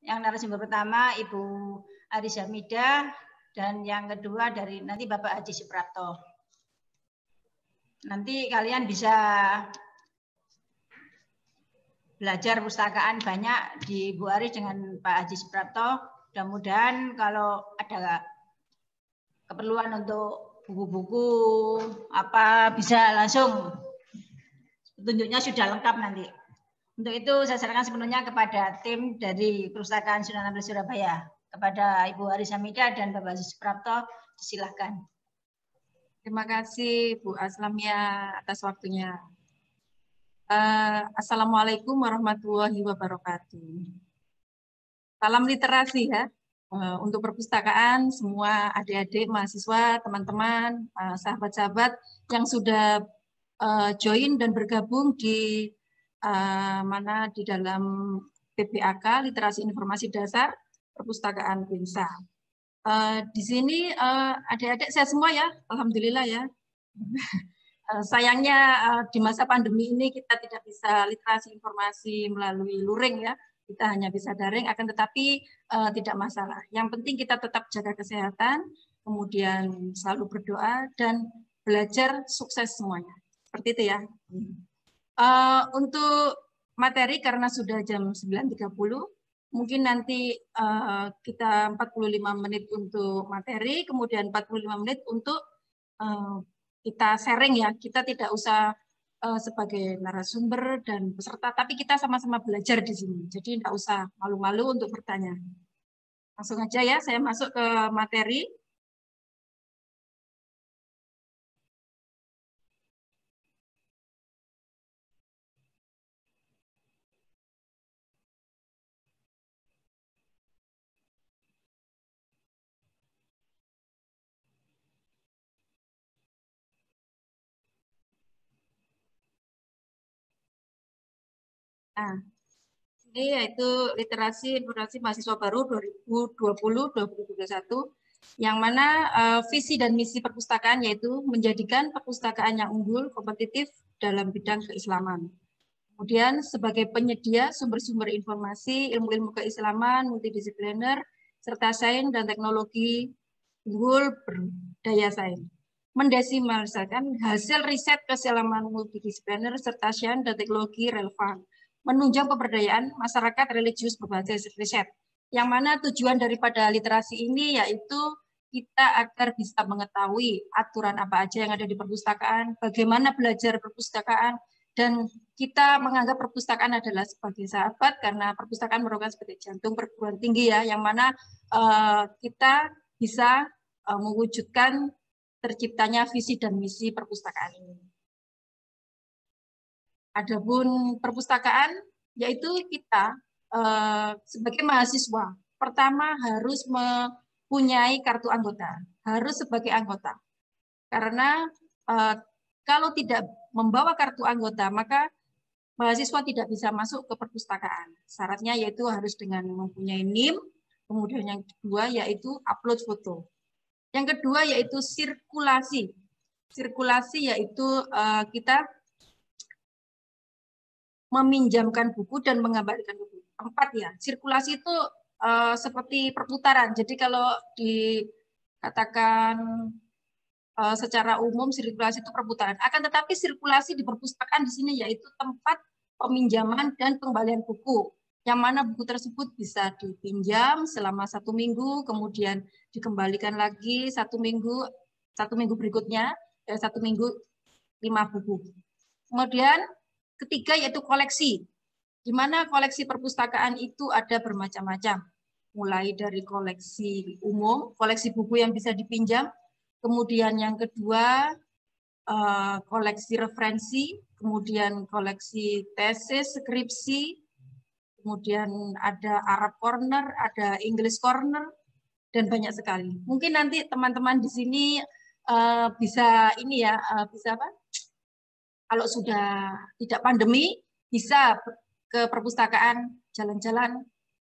Yang narasumber pertama Ibu Aris Hamidah dan yang kedua dari nanti Bapak Haji Suprapto. Nanti kalian bisa belajar perpustakaan banyak di Bu Aris dengan Pak Haji Suprapto. Mudah-mudahan kalau ada keperluan untuk buku-buku apa bisa langsung, petunjuknya sudah lengkap nanti. Untuk itu saya serahkan sepenuhnya kepada tim dari Perpustakaan Sunan Ampel Surabaya. Kepada Ibu Aris Hamidah dan Bapak Haji Suprapto, silakan. Terima kasih Bu Aslamia atas waktunya. Assalamualaikum warahmatullahi wabarakatuh. Salam literasi ya. Untuk perpustakaan, semua adik-adik, mahasiswa, teman-teman, sahabat-sahabat yang sudah join dan bergabung di di dalam PBAK, Literasi Informasi Dasar, Perpustakaan BIMSA. Di sini adik-adik saya semua ya, alhamdulillah ya. Sayangnya di masa pandemi ini kita tidak bisa literasi informasi melalui luring ya, kita hanya bisa daring, akan tetapi tidak masalah. Yang penting kita tetap jaga kesehatan, kemudian selalu berdoa dan belajar sukses semuanya. Seperti itu ya. Untuk materi karena sudah jam 9.30, mungkin nanti kita 45 menit untuk materi, kemudian 45 menit untuk kita sharing ya. Kita tidak usah sebagai narasumber dan peserta, tapi kita sama-sama belajar di sini. Jadi tidak usah malu-malu untuk bertanya. Langsung aja ya, saya masuk ke materi. Nah, ini yaitu literasi informasi mahasiswa baru 2020-2021, yang mana visi dan misi perpustakaan yaitu menjadikan perpustakaan yang unggul, kompetitif dalam bidang keislaman. Kemudian sebagai penyedia sumber-sumber informasi, ilmu-ilmu keislaman, multidisipliner, serta sains dan teknologi unggul berdaya sains. Mendesimalisasikan hasil riset keislaman multidisipliner serta sains dan teknologi relevan. Menunjang pemberdayaan masyarakat religius berbasis riset. Yang mana tujuan daripada literasi ini yaitu kita agar bisa mengetahui aturan apa aja yang ada di perpustakaan, bagaimana belajar perpustakaan, dan kita menganggap perpustakaan adalah sebagai sahabat karena perpustakaan merupakan sebagai jantung perguruan tinggi ya, yang mana kita bisa mewujudkan terciptanya visi dan misi perpustakaan ini. Adapun perpustakaan, yaitu kita sebagai mahasiswa, pertama harus mempunyai kartu anggota, harus sebagai anggota. Karena kalau tidak membawa kartu anggota, maka mahasiswa tidak bisa masuk ke perpustakaan. Syaratnya yaitu harus dengan mempunyai NIM, kemudian yang kedua yaitu upload foto. Yang kedua yaitu sirkulasi. Sirkulasi yaitu kita meminjamkan buku dan mengembalikan buku. Empat ya, sirkulasi itu seperti perputaran. Jadi kalau dikatakan secara umum sirkulasi itu perputaran. Akan tetapi sirkulasi di perpustakaan di sini yaitu tempat peminjaman dan pengembalian buku. Yang mana buku tersebut bisa dipinjam selama 1 minggu, kemudian dikembalikan lagi 1 minggu berikutnya, 1 minggu 5 buku. Kemudian ketiga yaitu koleksi, di mana koleksi perpustakaan itu ada bermacam-macam, mulai dari koleksi umum, koleksi buku yang bisa dipinjam, kemudian yang kedua koleksi referensi, kemudian koleksi tesis, skripsi, kemudian ada Arab Corner, ada English Corner, dan banyak sekali. Mungkin nanti teman-teman di sini bisa ini ya, bisa apa? Kalau sudah tidak pandemi, bisa ke perpustakaan, jalan-jalan,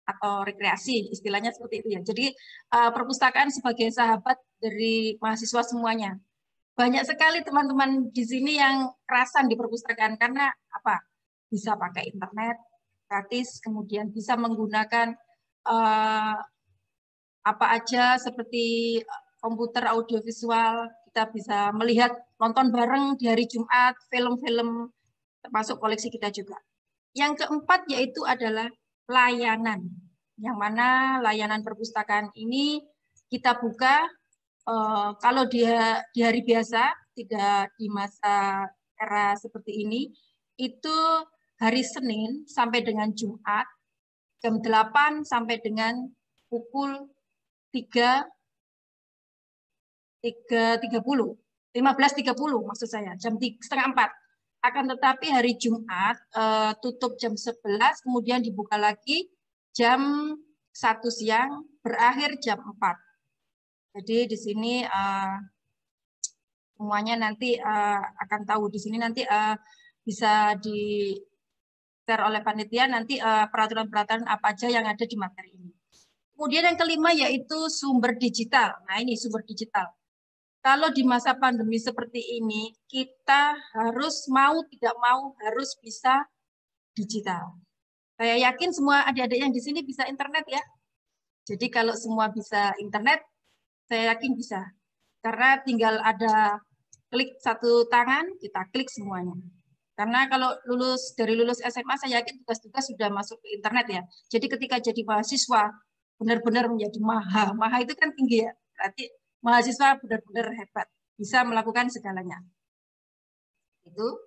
atau rekreasi, istilahnya seperti itu ya. Jadi perpustakaan sebagai sahabat dari mahasiswa semuanya. Banyak sekali teman-teman di sini yang kerasan di perpustakaan, karena apa? Bisa pakai internet gratis, kemudian bisa menggunakan apa aja seperti komputer, audiovisual, kita bisa melihat, nonton bareng di hari Jumat, film-film termasuk koleksi kita juga. Yang keempat yaitu adalah layanan, yang mana layanan perpustakaan ini kita buka kalau dia di hari biasa, tidak di masa era seperti ini, itu hari Senin sampai dengan Jumat, jam 8 sampai dengan pukul 15.30 maksud saya, jam 3:30. Akan tetapi hari Jumat tutup jam 11, kemudian dibuka lagi jam 1 siang, berakhir jam 4. Jadi di sini semuanya nanti akan tahu. Di sini nanti bisa di-share oleh panitia nanti peraturan-peraturan apa aja yang ada di materi ini. Kemudian yang kelima yaitu sumber digital. Nah ini sumber digital. Kalau di masa pandemi seperti ini, kita harus mau tidak mau harus bisa digital. Saya yakin semua adik-adik yang di sini bisa internet ya. Jadi kalau semua bisa internet, saya yakin bisa. Karena tinggal ada klik satu tangan, kita klik semuanya. Karena kalau dari lulus SMA, saya yakin tugas-tugas sudah masuk ke internet ya. Jadi ketika jadi mahasiswa, benar-benar menjadi maha. Maha itu kan tinggi ya. Berarti mahasiswa benar-benar hebat, bisa melakukan segalanya. Itu.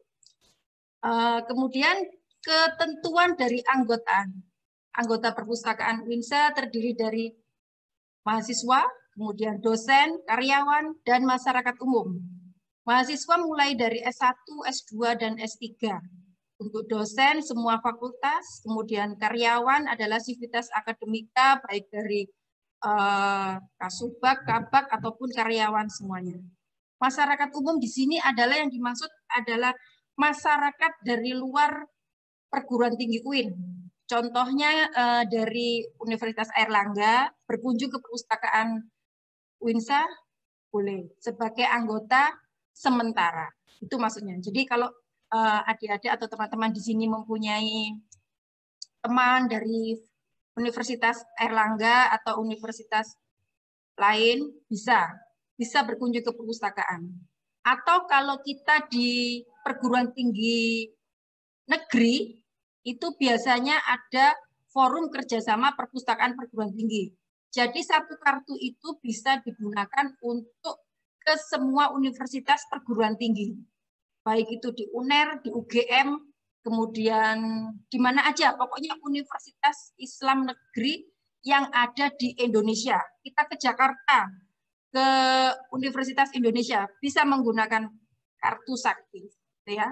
Kemudian ketentuan dari anggota perpustakaan UINSA terdiri dari mahasiswa, kemudian dosen, karyawan, dan masyarakat umum. Mahasiswa mulai dari S1, S2, dan S3. Untuk dosen, semua fakultas, kemudian karyawan adalah sivitas akademika, baik dari Kasubag, Kabag, ataupun karyawan semuanya. Masyarakat umum di sini adalah yang dimaksud adalah masyarakat dari luar perguruan tinggi UIN. Contohnya dari Universitas Airlangga berkunjung ke perpustakaan UINSA boleh sebagai anggota sementara. Itu maksudnya. Jadi kalau adik-adik atau teman-teman di sini mempunyai teman dari Universitas Airlangga atau universitas lain, bisa berkunjung ke perpustakaan. Atau kalau kita di perguruan tinggi negeri, itu biasanya ada forum kerjasama perpustakaan perguruan tinggi. Jadi satu kartu itu bisa digunakan untuk ke semua universitas perguruan tinggi. Baik itu di UNER, di UGM, kemudian di mana aja, pokoknya Universitas Islam Negeri yang ada di Indonesia. Kita ke Jakarta, ke Universitas Indonesia, bisa menggunakan kartu sakti. Ya.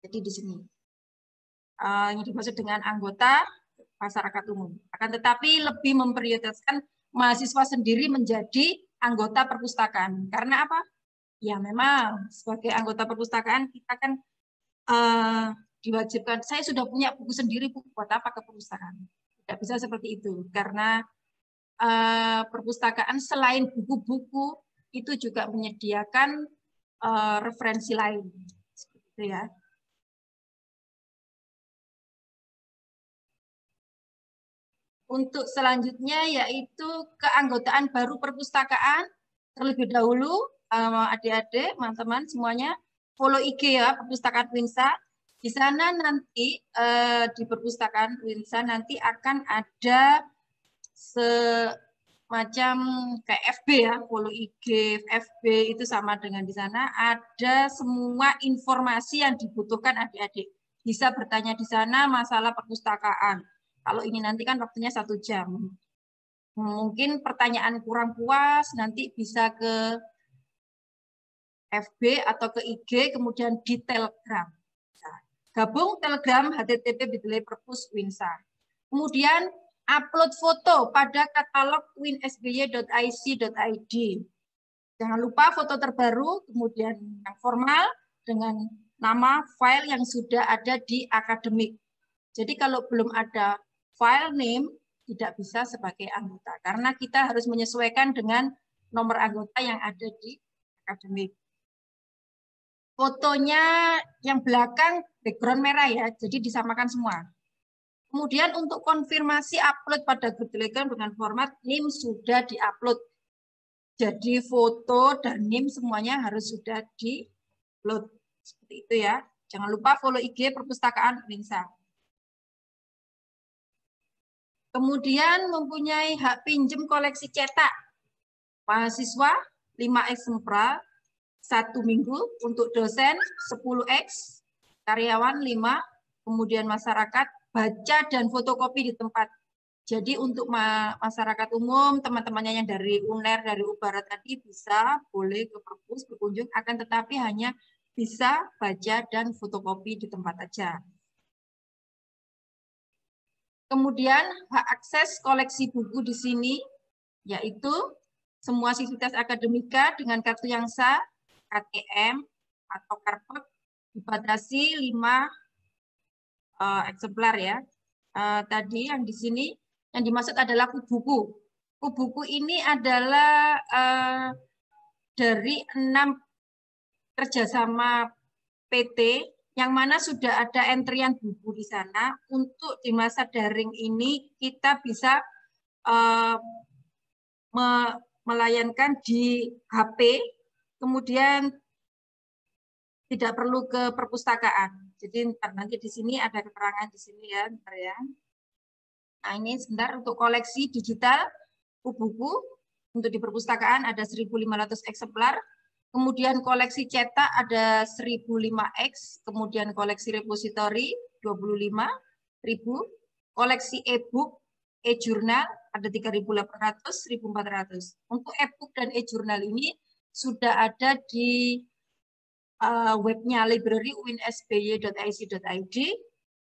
Jadi di sini. Yang dimaksud dengan anggota masyarakat umum. Akan tetapi lebih memprioritaskan mahasiswa sendiri menjadi anggota perpustakaan. Karena apa? Ya memang sebagai anggota perpustakaan kita kan diwajibkan, saya sudah punya buku sendiri, buat apa ke perpustakaan? Tidak bisa seperti itu, karena perpustakaan selain buku-buku itu juga menyediakan referensi lain. Seperti itu ya. Untuk selanjutnya yaitu keanggotaan baru perpustakaan. Terlebih dahulu adik-adik, teman-teman semuanya follow IG ya Perpustakaan UINSA. Di sana nanti di Perpustakaan UINSA nanti akan ada semacam kayak FB ya, follow IG, FB itu sama dengan di sana ada semua informasi yang dibutuhkan adik-adik. Bisa bertanya di sana masalah perpustakaan. Kalau ini nanti kan waktunya 1 jam. Mungkin pertanyaan kurang puas, nanti bisa ke FB atau ke IG, kemudian di Telegram. Gabung Telegram http://perpus.winsa. Kemudian upload foto pada katalog winsby.ic.id. Jangan lupa foto terbaru, kemudian yang formal dengan nama file yang sudah ada di akademik. Jadi kalau belum ada file name, tidak bisa sebagai anggota. Karena kita harus menyesuaikan dengan nomor anggota yang ada di akademik. Fotonya yang belakang background merah ya, jadi disamakan semua. Kemudian untuk konfirmasi upload pada grup Telegram dengan format NIM sudah diupload. Jadi foto dan NIM semuanya harus sudah di-upload. Seperti itu ya. Jangan lupa follow IG Perpustakaan Uninsa. Kemudian mempunyai hak pinjam koleksi cetak. Mahasiswa 5 eksemplar 1 minggu, untuk dosen 10X, karyawan 5, kemudian masyarakat baca dan fotokopi di tempat. Jadi untuk masyarakat umum, teman-temannya yang dari UNER, dari UBARA tadi bisa boleh ke perpus berkunjung, akan tetapi hanya bisa baca dan fotokopi di tempat aja. Kemudian hak akses koleksi buku di sini, yaitu semua sivitas akademika dengan kartu yang sah, KTM atau karpet, dibatasi 5 eksemplar ya. Tadi yang di sini yang dimaksud adalah kubuku. Kubuku ini adalah dari 6 kerjasama PT yang mana sudah ada entrian buku di sana. Untuk di masa daring ini kita bisa melayankan di HP, kemudian tidak perlu ke perpustakaan. Jadi nanti di sini ada keterangan di sini ya, bentar ya. Nah ini sebentar untuk koleksi digital buku untuk di perpustakaan ada 1.500 eksemplar. Kemudian koleksi cetak ada 1.005X, kemudian koleksi repositori 25.000, koleksi e-book, e-jurnal ada 3.800, 1.400. Untuk e-book dan e-jurnal ini sudah ada di webnya library uinsby.ic.id.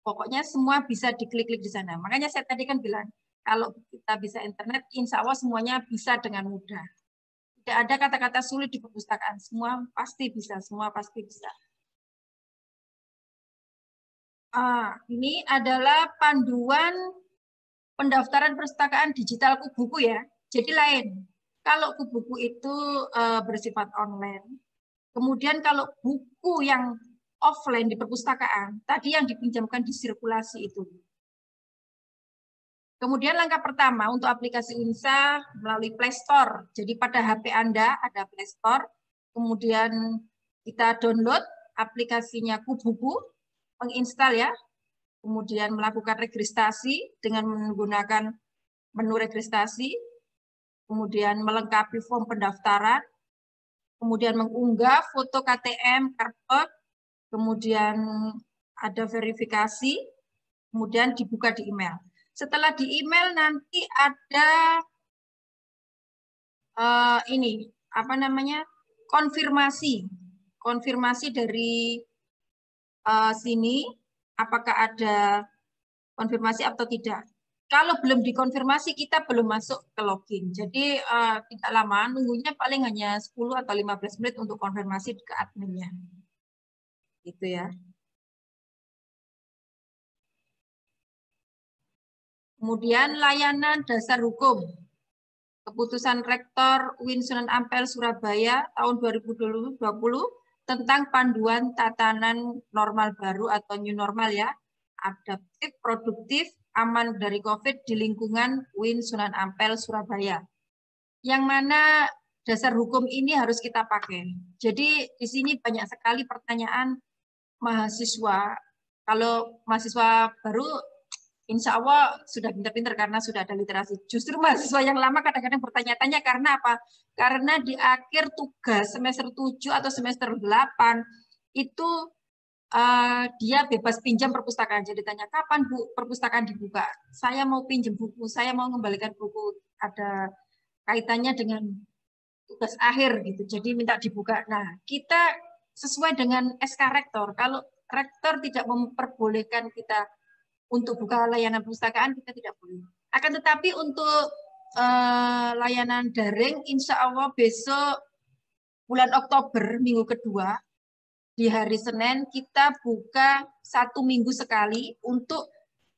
Pokoknya semua bisa diklik-klik di sana. Makanya saya tadi kan bilang, kalau kita bisa internet, insya Allah semuanya bisa dengan mudah. Tidak ada kata-kata sulit di perpustakaan. Semua pasti bisa, semua pasti bisa. Ini adalah panduan pendaftaran perpustakaan digital Kubuku ya. Jadi lain. Kalau Kubuku itu bersifat online. Kemudian kalau buku yang offline di perpustakaan, tadi yang dipinjamkan di sirkulasi itu. Kemudian langkah pertama untuk aplikasi Uninsa melalui Play Store. Jadi pada HP Anda ada Play Store, kemudian kita download aplikasinya Kubuku, menginstal ya, kemudian melakukan registrasi dengan menggunakan menu registrasi, kemudian melengkapi form pendaftaran, kemudian mengunggah foto KTM, karpet, kemudian ada verifikasi, kemudian dibuka di email. Setelah di email nanti ada ini apa namanya konfirmasi dari sini apakah ada konfirmasi atau tidak. Kalau belum dikonfirmasi kita belum masuk ke login. Jadi tidak lama, nunggunya paling hanya 10 atau 15 menit untuk konfirmasi ke adminnya. Gitu ya. Kemudian layanan dasar hukum. Keputusan Rektor UIN Sunan Ampel Surabaya tahun 2020 tentang panduan tatanan normal baru atau new normal ya. Adaptif, produktif, aman dari COVID di lingkungan UIN Sunan Ampel Surabaya. Yang mana dasar hukum ini harus kita pakai. Jadi di sini banyak sekali pertanyaan mahasiswa. Kalau mahasiswa baru insya Allah sudah pintar-pintar karena sudah ada literasi. Justru mahasiswa yang lama kadang-kadang bertanya-tanya karena apa? Karena di akhir tugas semester 7 atau semester 8 itu dia bebas pinjam perpustakaan. Jadi tanya, kapan Bu perpustakaan dibuka? Saya mau pinjam buku, saya mau mengembalikan buku. Ada kaitannya dengan tugas akhir gitu. Jadi minta dibuka. Nah, kita sesuai dengan SK Rektor. Kalau Rektor tidak memperbolehkan kita untuk buka layanan perpustakaan, kita tidak boleh. Akan tetapi untuk layanan daring, insya Allah besok bulan Oktober, minggu kedua, di hari Senin, kita buka 1 minggu sekali untuk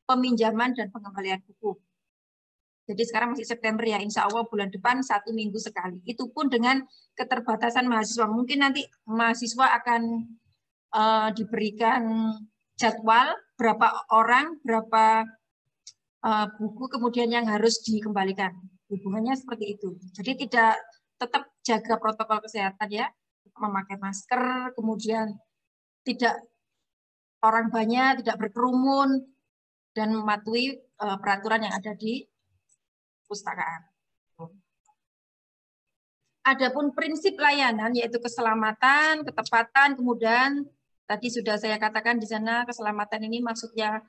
peminjaman dan pengembalian buku. Jadi sekarang masih September ya, insya Allah bulan depan 1 minggu sekali. Itu pun dengan keterbatasan mahasiswa. Mungkin nanti mahasiswa akan diberikan jadwal berapa orang, berapa buku kemudian yang harus dikembalikan. Hubungannya seperti itu. Jadi tidak tetap jaga protokol kesehatan ya, memakai masker, kemudian tidak orang banyak, tidak berkerumun, dan mematuhi peraturan yang ada di perpustakaan. Adapun prinsip layanan yaitu keselamatan, ketepatan, kemudian tadi sudah saya katakan di sana keselamatan ini maksudnya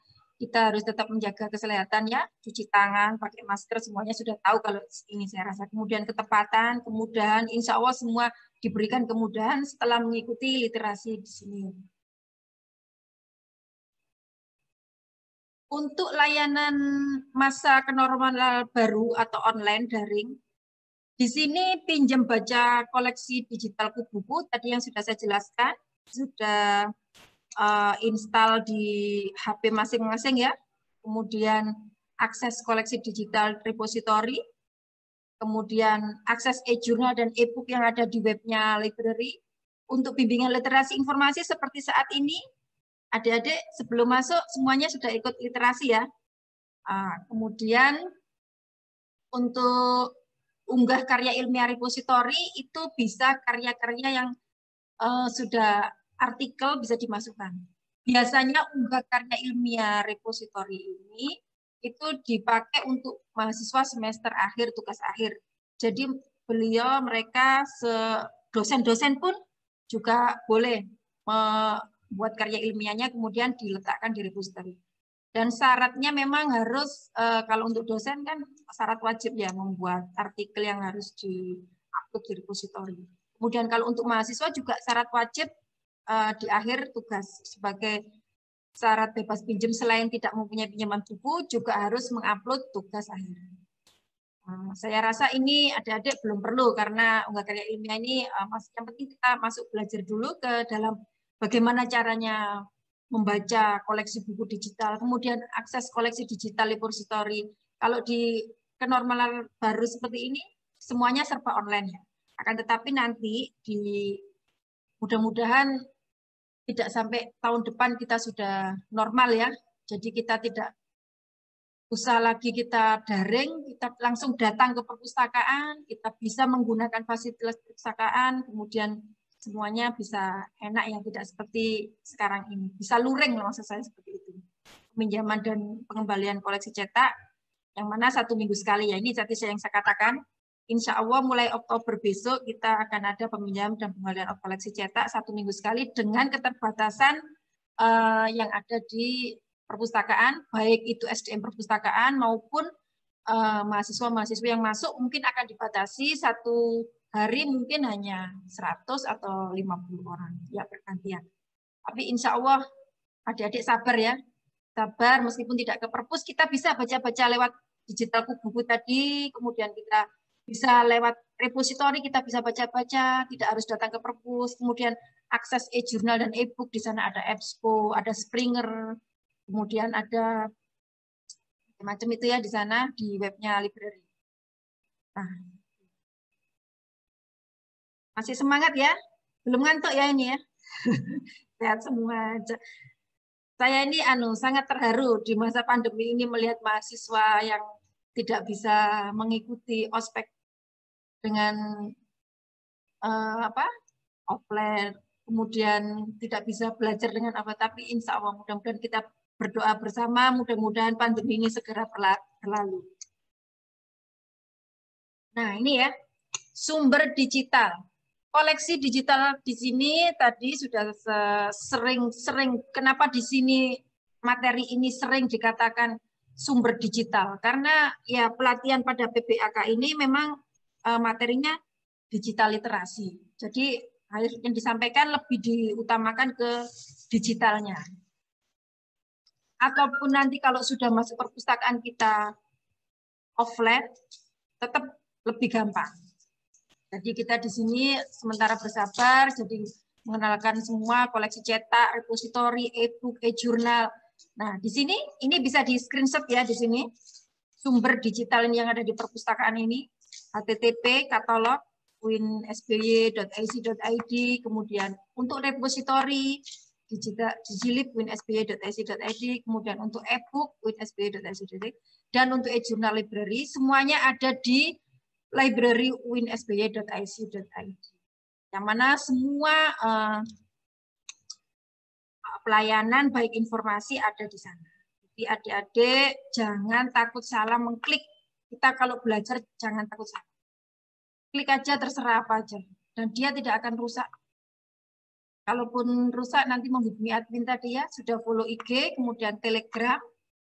kita harus tetap menjaga kesehatan ya, cuci tangan, pakai masker, semuanya sudah tahu kalau ini saya rasa. Kemudian ketepatan, kemudahan, insya Allah semua diberikan kemudahan setelah mengikuti literasi di sini. Untuk layanan masa kenormalan baru atau online daring, di sini pinjam baca koleksi digital buku tadi yang sudah saya jelaskan, sudah install di HP masing-masing ya. Kemudian akses koleksi digital repository, kemudian akses e-jurnal dan e-book yang ada di webnya library. Untuk bimbingan literasi informasi seperti saat ini, adik-adik sebelum masuk semuanya sudah ikut literasi ya. Kemudian untuk unggah karya ilmiah repository itu bisa karya-karya yang sudah artikel bisa dimasukkan. Biasanya unggah karya ilmiah repository ini itu dipakai untuk mahasiswa semester akhir, tugas akhir. Jadi mereka dosen-dosen pun juga boleh membuat karya ilmiahnya kemudian diletakkan di repository. Dan syaratnya memang harus, kalau untuk dosen kan syarat wajib ya membuat artikel yang harus di-upload di repository. Kemudian kalau untuk mahasiswa juga syarat wajib di akhir tugas sebagai syarat bebas pinjam selain tidak mempunyai pinjaman buku juga harus mengupload tugas akhir. Saya rasa ini adik-adik belum perlu karena unggah karya ilmiah ini yang penting kita masuk belajar dulu ke dalam bagaimana caranya membaca koleksi buku digital, kemudian akses koleksi digital repository. Kalau di kenormalan baru seperti ini semuanya serba online ya. Akan tetapi nanti mudah-mudahan tidak sampai tahun depan kita sudah normal ya. Jadi kita tidak usah lagi kita daring, kita langsung datang ke perpustakaan, kita bisa menggunakan fasilitas perpustakaan, kemudian semuanya bisa enak ya, tidak seperti sekarang ini. Bisa luring maksud saya seperti itu. Peminjaman dan pengembalian koleksi cetak, yang mana 1 minggu sekali ya. Ini tadi yang saya katakan. Insya Allah mulai Oktober besok kita akan ada peminjam dan pengembalian koleksi cetak 1 minggu sekali dengan keterbatasan yang ada di perpustakaan, baik itu SDM perpustakaan maupun mahasiswa-mahasiswa yang masuk mungkin akan dibatasi 1 hari mungkin hanya 100 atau 50 orang ya pergantian. Tapi insya Allah adik-adik sabar ya, sabar meskipun tidak ke perpus kita bisa baca-baca lewat digital buku tadi, kemudian kita bisa lewat repository kita bisa baca-baca, tidak harus datang ke perpus, kemudian akses e-jurnal dan e-book di sana ada EBSCO, ada Springer, kemudian ada macam itu ya di sana di webnya library. Nah, masih semangat ya? Belum ngantuk ya ini ya? Sehat semua aja. Saya ini sangat terharu di masa pandemi ini melihat mahasiswa yang tidak bisa mengikuti ospek dengan offline, kemudian tidak bisa belajar dengan apa, tapi insya Allah mudah-mudahan kita berdoa bersama, mudah-mudahan pandemi ini segera berlalu. Nah ini ya, sumber digital. Koleksi digital di sini tadi sudah sering kenapa di sini materi ini sering dikatakan sumber digital karena ya pelatihan pada PPAK ini memang materinya digital literasi. Jadi yang disampaikan lebih diutamakan ke digitalnya. Ataupun nanti kalau sudah masuk perpustakaan kita offline tetap lebih gampang. Jadi kita di sini sementara bersabar, jadi mengenalkan semua koleksi cetak, repository, e-book, e-jurnal. Nah, di sini ini bisa di screenshot ya di sini sumber digital yang ada di perpustakaan ini, http katalog uinsby.ac.id, kemudian untuk repository digilib.winsby.ac.id, kemudian untuk e-book winsby.ac.id, dan untuk e-journal library semuanya ada di library winsby.ac.id. Yang mana semua pelayanan baik informasi ada di sana. Jadi adik-adik jangan takut salah mengklik. Kita kalau belajar jangan takut salah. Klik aja terserah apa aja dan dia tidak akan rusak. Kalaupun rusak nanti menghubungi admin tadi ya, sudah follow IG, kemudian Telegram,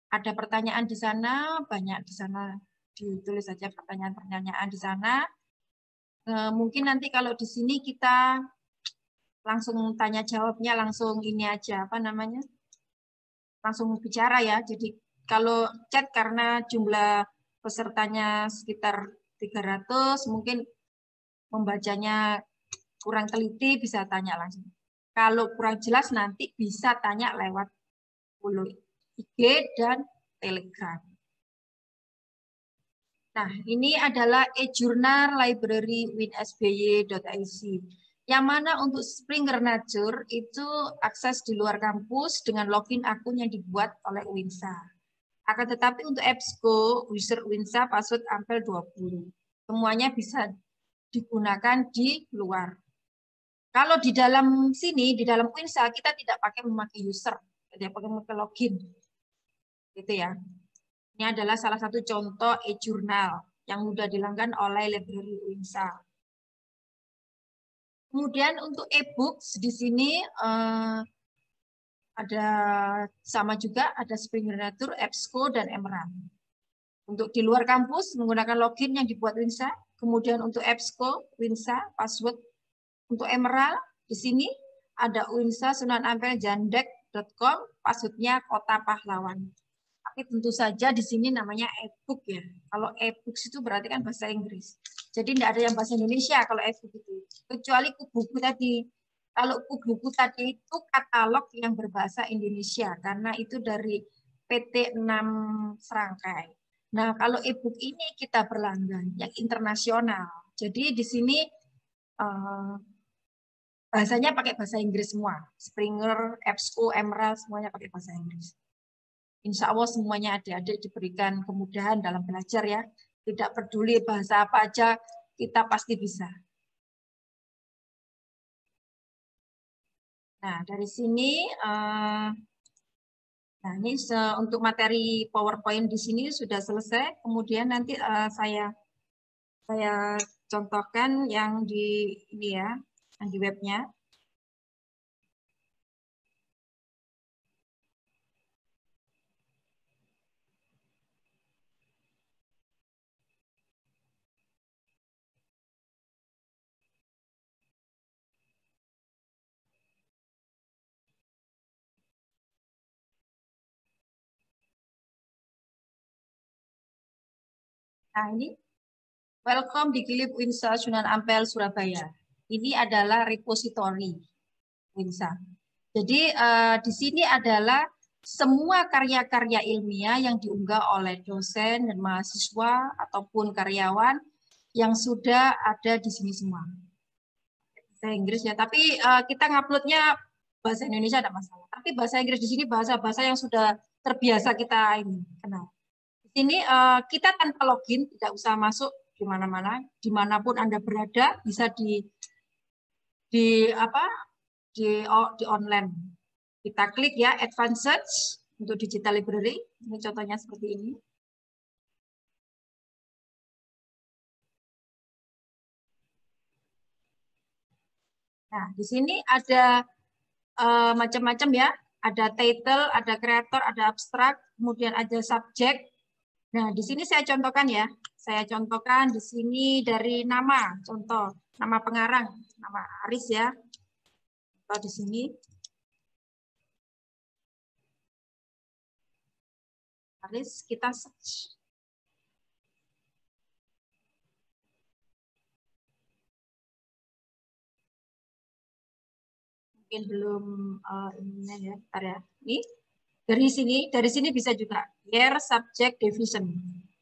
ada pertanyaan di sana, banyak di sana, ditulis saja pertanyaan-pertanyaan di sana. Mungkin nanti kalau di sini kita langsung tanya jawabnya langsung ini aja, apa namanya? Langsung bicara ya. Jadi kalau chat karena jumlah pesertanya sekitar 300, mungkin membacanya kurang teliti bisa tanya langsung. Kalau kurang jelas nanti bisa tanya lewat IG dan Telegram. Nah, ini adalah e-journal library winsby.ac. Yang mana untuk Springer Nature itu akses di luar kampus dengan login akun yang dibuat oleh Winsa. Akan tetapi untuk EBSCO, user Winsa password ampel 20. Semuanya bisa digunakan di luar. Kalau di dalam sini, di dalam Winsa, kita tidak pakai memakai user, tidak pakai memakai login. Gitu ya. Ini adalah salah satu contoh e-journal yang mudah dilanggan oleh library Winsa. Kemudian untuk e-books di sini ada sama juga, ada Springer Nature, EBSCO, dan Emerald. Untuk di luar kampus menggunakan login yang dibuat Winsa. Kemudian untuk EBSCO, Winsa, password. Untuk Emerald, di sini ada Winsa Sunan Ampel Jandek.com, passwordnya Kota Pahlawan. Tapi tentu saja di sini namanya e-book ya. Kalau e-books itu berarti kan bahasa Inggris. Jadi tidak ada yang bahasa Indonesia kalau e-book itu. Kecuali buku tadi. Kalau buku tadi itu katalog yang berbahasa Indonesia karena itu dari PT 6 Serangkai. Nah, kalau e-book ini kita berlangganan yang internasional. Jadi di sini bahasanya pakai bahasa Inggris semua. Springer, EBSCO, Emerald, semuanya pakai bahasa Inggris. Insya Allah semuanya adik-adik diberikan kemudahan dalam belajar ya. Tidak peduli bahasa apa aja, kita pasti bisa. Nah, dari sini, nah ini untuk materi PowerPoint di sini sudah selesai. Kemudian nanti saya contohkan yang di ini ya, yang di webnya. Nah ini, welcome di Gilib Winsa Sunan Ampel Surabaya. Ini adalah repository Winsa. Jadi di sini adalah semua karya-karya ilmiah yang diunggah oleh dosen dan mahasiswa ataupun karyawan yang sudah ada di sini semua. Bahasa Inggris ya, tapi kita nguploadnya bahasa Indonesia ada masalah. Tapi bahasa Inggris di sini bahasa-bahasa yang sudah terbiasa kita ini kenal. Di sini kita tanpa login, tidak usah masuk di mana-mana, dimanapun Anda berada bisa di online. Kita klik ya Advanced Search untuk Digital Library. Ini contohnya seperti ini. Nah, di sini ada macam-macam ya. Ada title, ada creator, ada abstrak, kemudian ada subject. Nah, di sini saya contohkan ya. Saya contohkan di sini dari nama, contoh nama pengarang, nama Aris ya. Contoh di sini. Aris, kita search. Mungkin belum ini ya, bentar ya. Ini dari sini bisa juga year, subject, division.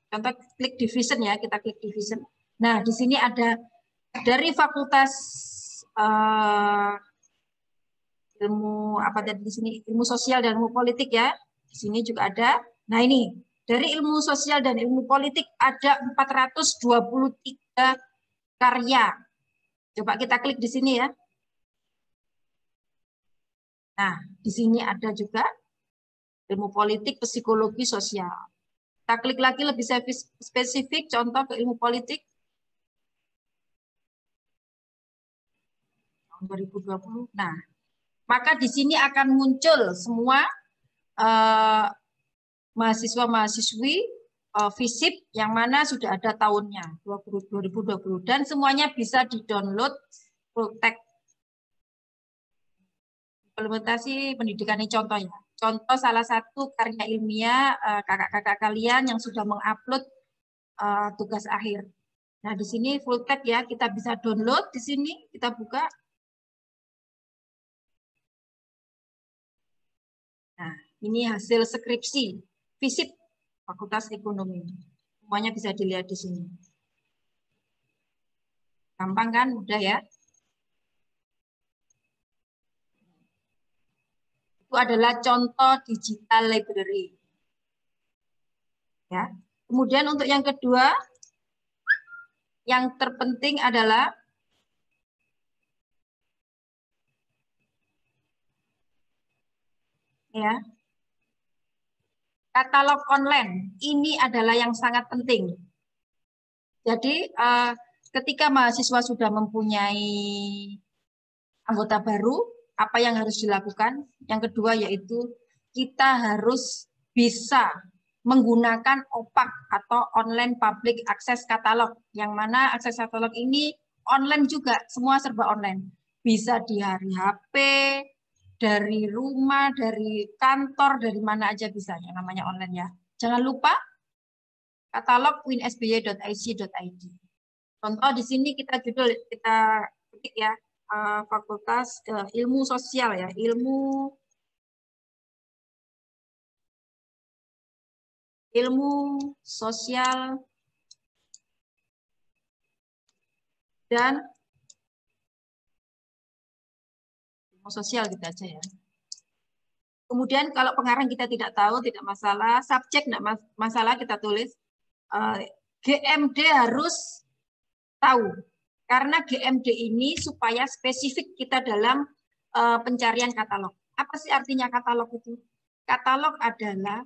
Contoh klik division ya, kita klik division. Nah, di sini ada dari fakultas ilmu apa tadi di sini, ilmu sosial dan ilmu politik ya. Di sini juga ada. Nah, ini dari ilmu sosial dan ilmu politik ada 423 karya. Coba kita klik di sini ya. Nah, di sini ada juga ilmu politik, psikologi, sosial. Kita klik lagi lebih spesifik, contoh ke ilmu politik. Tahun 2020. Nah, maka di sini akan muncul semua mahasiswa-mahasiswi FISIP yang mana sudah ada tahunnya 2020 dan semuanya bisa di-download teks implementasi pendidikan ini contohnya. Contoh salah satu karya ilmiah kakak-kakak kalian yang sudah mengupload tugas akhir. Nah, di sini full text ya, kita bisa download di sini, kita buka. Nah, ini hasil skripsi FISIP Fakultas Ekonomi. Semuanya bisa dilihat di sini. Gampang kan? Mudah ya? Itu adalah contoh digital library. Ya. Kemudian untuk yang kedua, yang terpenting adalah ya, katalog online. Ini adalah yang sangat penting. Jadi ketika mahasiswa sudah mempunyai anggota baru, apa yang harus dilakukan? Yang kedua yaitu kita harus bisa menggunakan OPAC atau Online Public Access Catalog, yang mana akses katalog ini online juga, semua serba online. Bisa di hari HP, dari rumah, dari kantor, dari mana aja bisa, yang namanya online ya. Jangan lupa katalog winsby.ic.id. Contoh di sini kita judul kita ketik ya, Fakultas Ilmu Sosial ya, ilmu sosial dan ilmu sosial gitu aja ya. Kemudian kalau pengarang kita tidak tahu, tidak masalah, subjek tidak masalah, kita tulis GMD harus tahu. Karena GMD ini supaya spesifik kita dalam pencarian katalog. Apa sih artinya katalog itu? Katalog adalah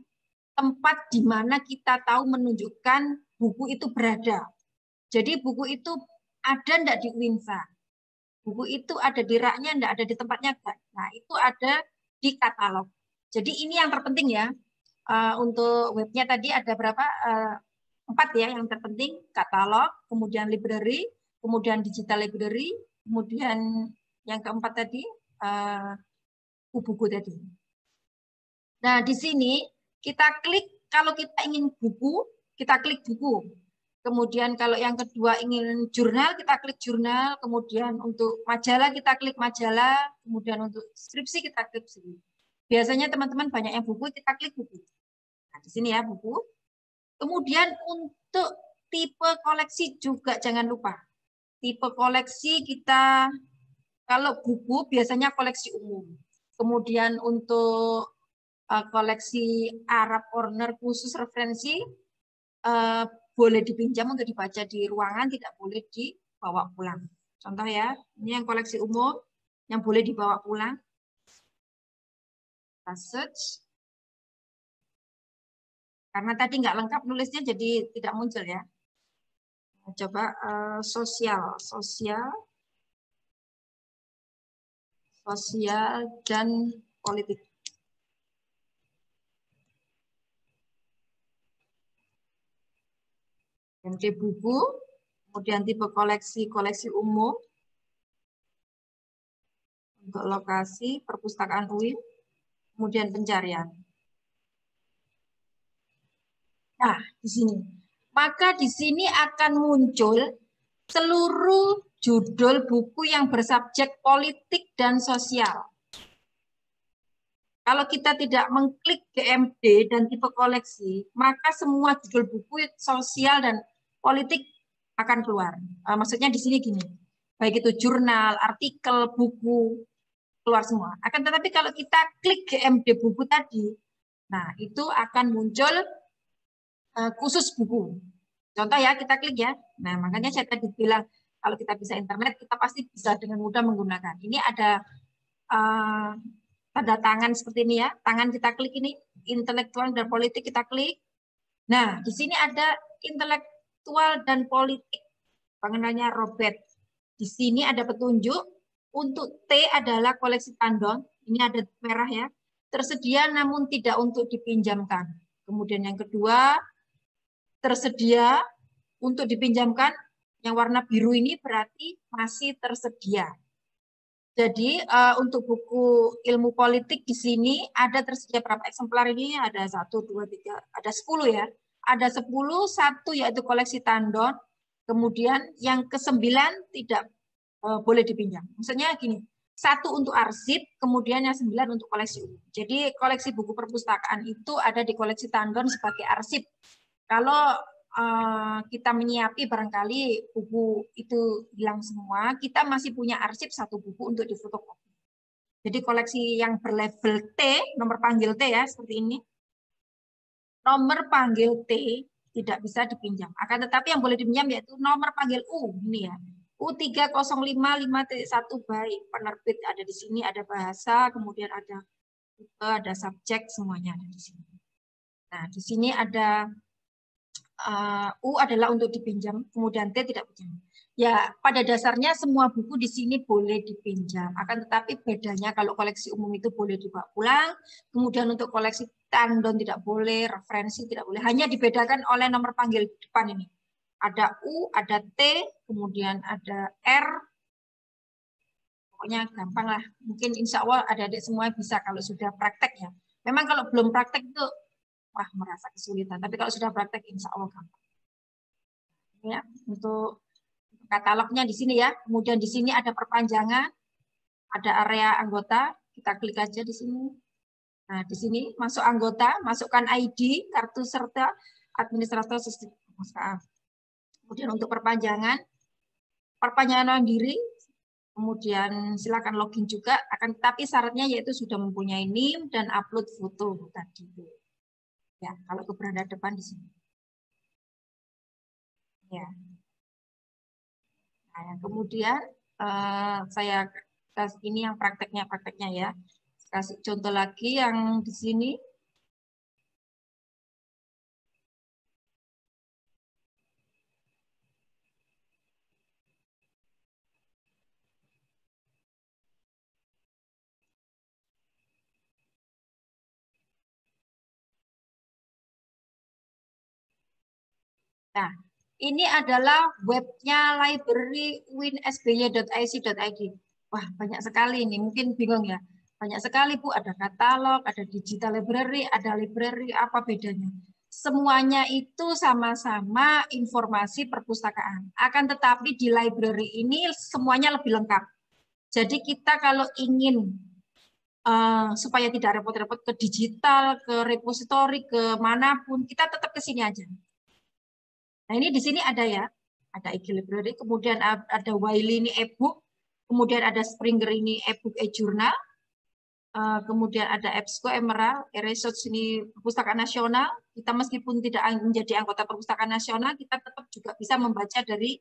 tempat di mana kita tahu menunjukkan buku itu berada. Jadi buku itu ada enggak di Winsa? Buku itu ada di raknya, enggak ada di tempatnya enggak? Nah, itu ada di katalog. Jadi ini yang terpenting ya. Untuk webnya tadi ada berapa? 4 ya yang terpenting. Katalog, kemudian library, kemudian digital library, kemudian yang keempat tadi buku tadi. Nah, di sini kita klik, kalau kita ingin buku, kita klik buku. Kemudian kalau yang kedua ingin jurnal, kita klik jurnal. Kemudian untuk majalah, kita klik majalah. Kemudian untuk skripsi, kita klik skripsi. Biasanya teman-teman banyak yang buku, kita klik buku. Nah, di sini ya buku. Kemudian untuk tipe koleksi juga jangan lupa. Tipe koleksi kita, kalau buku biasanya koleksi umum. Kemudian untuk koleksi Arab Corner khusus referensi, boleh dipinjam untuk dibaca di ruangan, tidak boleh dibawa pulang. Contoh ya, ini yang koleksi umum, yang boleh dibawa pulang. Kita search. Karena tadi nggak lengkap nulisnya, jadi tidak muncul ya. Coba sosial dan politik. MD buku, kemudian tipe koleksi umum, untuk lokasi perpustakaan UIN, kemudian pencarian. Nah, di sini. Maka di sini akan muncul seluruh judul buku yang bersubjek politik dan sosial. Kalau kita tidak mengklik GMD dan tipe koleksi, maka semua judul buku sosial dan politik akan keluar. Maksudnya di sini gini, baik itu jurnal, artikel, buku. keluar semua. Akan tetapi kalau kita klik GMD buku tadi, nah itu akan muncul khusus buku. Contoh ya, kita klik ya. Nah, makanya saya tadi bilang, kalau kita bisa internet, kita pasti bisa dengan mudah menggunakan. Ini ada tanda tangan seperti ini ya. Tangan kita klik ini, intelektual dan politik kita klik. Nah, di sini ada intelektual dan politik. Pengenalnya Robert. Di sini ada petunjuk. Untuk T adalah koleksi tandon. Ini ada merah ya. Tersedia namun tidak untuk dipinjamkan. Kemudian yang kedua, tersedia untuk dipinjamkan, yang warna biru ini berarti masih tersedia. Jadi untuk buku ilmu politik di sini ada tersedia berapa eksemplar ini? Ada 1, 2, 3, ada 10 ya. Ada 10, satu yaitu koleksi tandon. Kemudian yang ke-9 tidak boleh dipinjam. Maksudnya gini, 1 untuk arsip, kemudian yang 9 untuk koleksi umum. Jadi koleksi buku perpustakaan itu ada di koleksi tandon sebagai arsip. Kalau kita menyiapi barangkali buku itu hilang semua, kita masih punya arsip 1 buku untuk difotokopi. Jadi koleksi yang berlabel T, nomor panggil T ya, seperti ini. Nomor panggil T tidak bisa dipinjam. Akan tetapi yang boleh dipinjam yaitu nomor panggil U, ini ya. U3055.1 baik, penerbit ada di sini, ada bahasa, kemudian ada subjek, semuanya ada di sini. Nah, di sini ada U adalah untuk dipinjam, kemudian T tidak pinjam. Ya, pada dasarnya semua buku di sini boleh dipinjam. Akan tetapi bedanya kalau koleksi umum itu boleh dibawa pulang, kemudian untuk koleksi tandon tidak boleh, referensi tidak boleh. Hanya dibedakan oleh nomor panggil depan ini. Ada U, ada T, kemudian ada R. Pokoknya gampang lah. Mungkin insya Allah adik-adik semua bisa kalau sudah praktek ya. Memang kalau belum praktek itu wah merasa kesulitan. Tapi kalau sudah praktek, insya Allah gampang. Ya, untuk katalognya di sini ya. Kemudian di sini ada perpanjangan, ada area anggota. Kita klik aja di sini. Nah, di sini masuk anggota, masukkan ID, kartu serta administrator sistem. Kemudian untuk perpanjangan mandiri. Kemudian silakan login juga. Akan tetapi syaratnya yaitu sudah mempunyai NIM dan upload foto tadi. Ya, kalau ke beranda depan di sini. Ya. Nah, kemudian saya kasih ini yang prakteknya ya. Kasih contoh lagi yang di sini. Nah, ini adalah webnya library winsby.ic.id. Wah, banyak sekali ini. Mungkin bingung ya. Banyak sekali, Bu. Ada katalog, ada digital library, ada library. Apa bedanya? Semuanya itu sama-sama informasi perpustakaan. Akan tetapi di library ini semuanya lebih lengkap. Jadi kita kalau ingin supaya tidak repot-repot ke digital, ke repository, ke manapun, kita tetap ke sini aja. Nah, ini di sini ada ya, ada e-library, kemudian ada Wiley ini e-book, kemudian ada Springer ini e-book e-journal, kemudian ada EBSCO, Emerald, e-research ini perpustakaan nasional. Kita meskipun tidak menjadi anggota perpustakaan nasional, kita tetap juga bisa membaca dari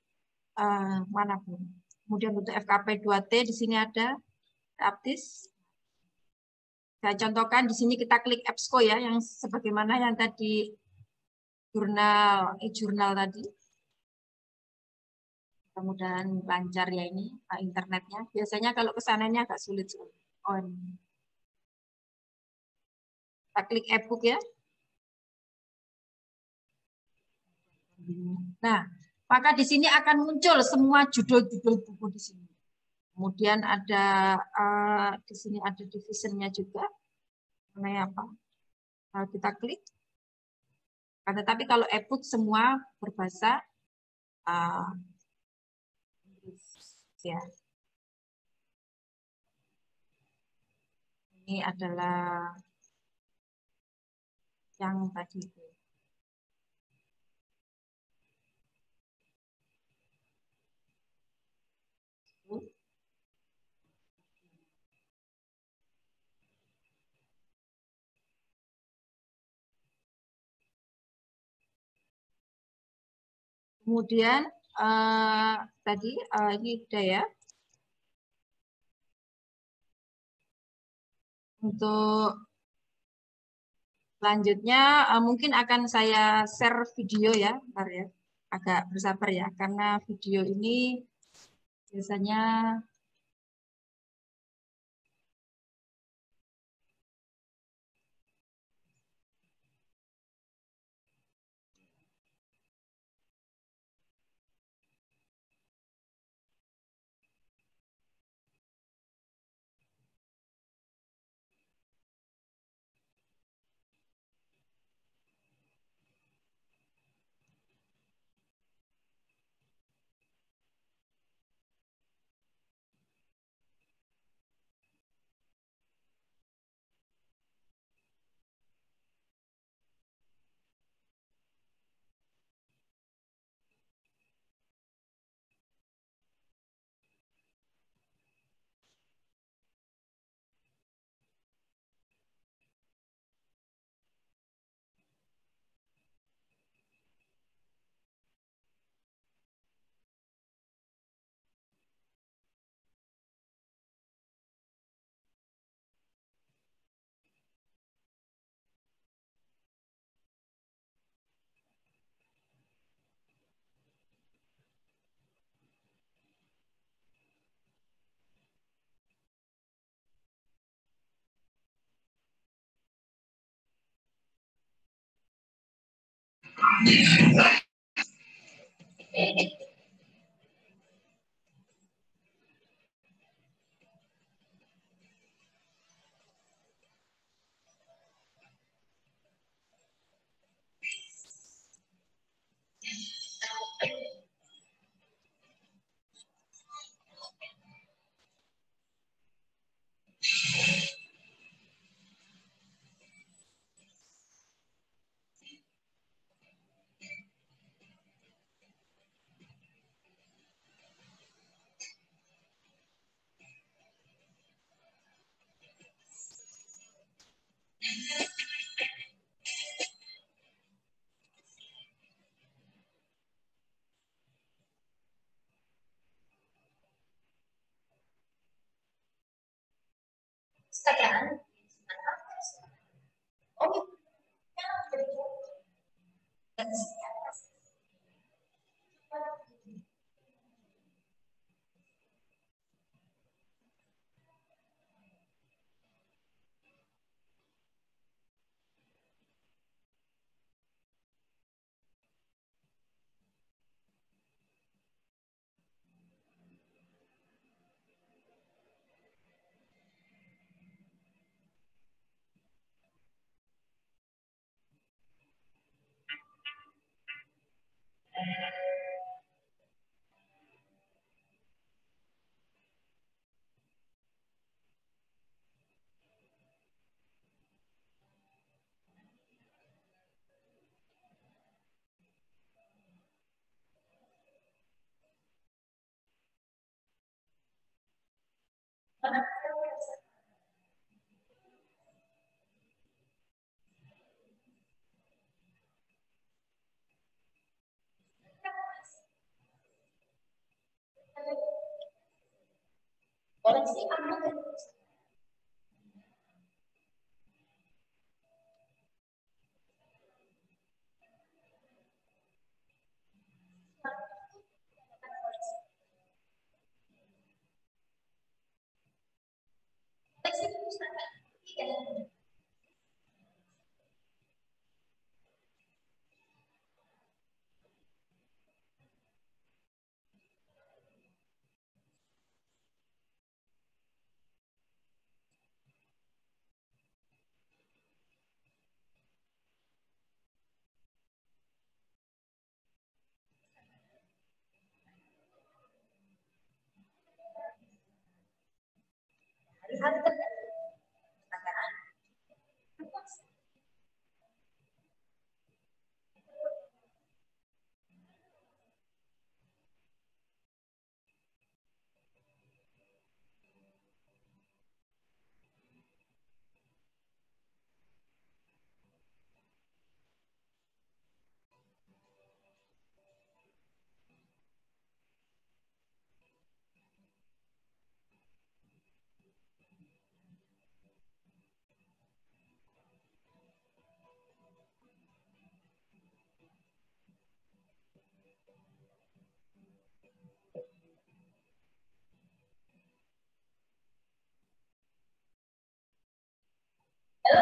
manapun. Kemudian untuk FKP 2T di sini ada Aptis. Saya contohkan di sini kita klik EBSCO ya, yang sebagaimana yang tadi jurnal e-jurnal tadi. Mudah-mudahan lancar ya ini internetnya. Biasanya kalau kesananya agak sulit. Oh, ini. Kita klik e-book ya. Nah, maka di sini akan muncul semua judul-judul buku di sini. Kemudian ada di sini ada divisionnya juga. Mana apa? Kalau kita klik. Tetapi kalau e-book semua berbahasa Inggris ya. Ini adalah yang tadi itu. Kemudian tadi ini udah ya. Untuk selanjutnya mungkin akan saya share video ya, bentar ya. Agak bersabar ya, karena video ini biasanya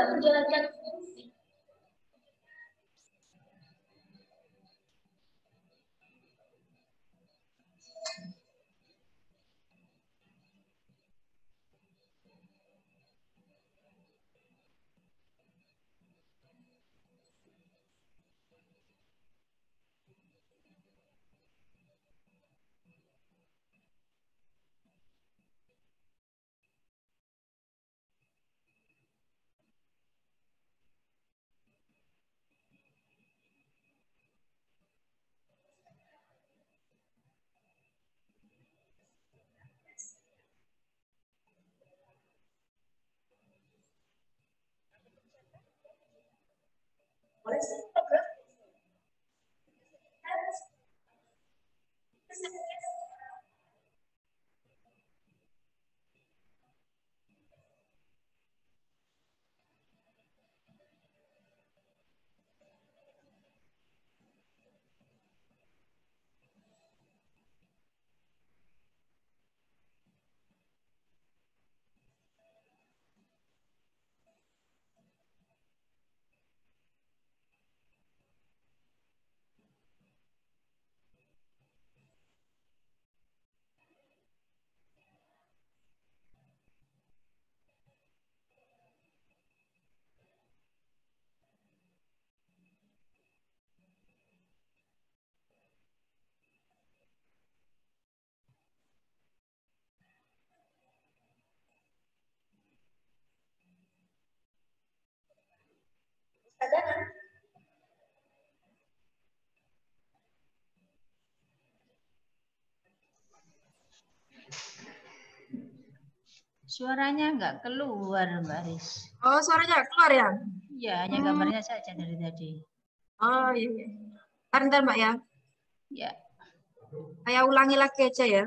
menjalankan fungsi. Suaranya nggak keluar, Mbak Aris. Oh, suaranya keluar ya? Iya, hanya gambarnya saja dari tadi. Oh iya. Bentar Mbak ya. Ya. Saya ulangi lagi aja ya.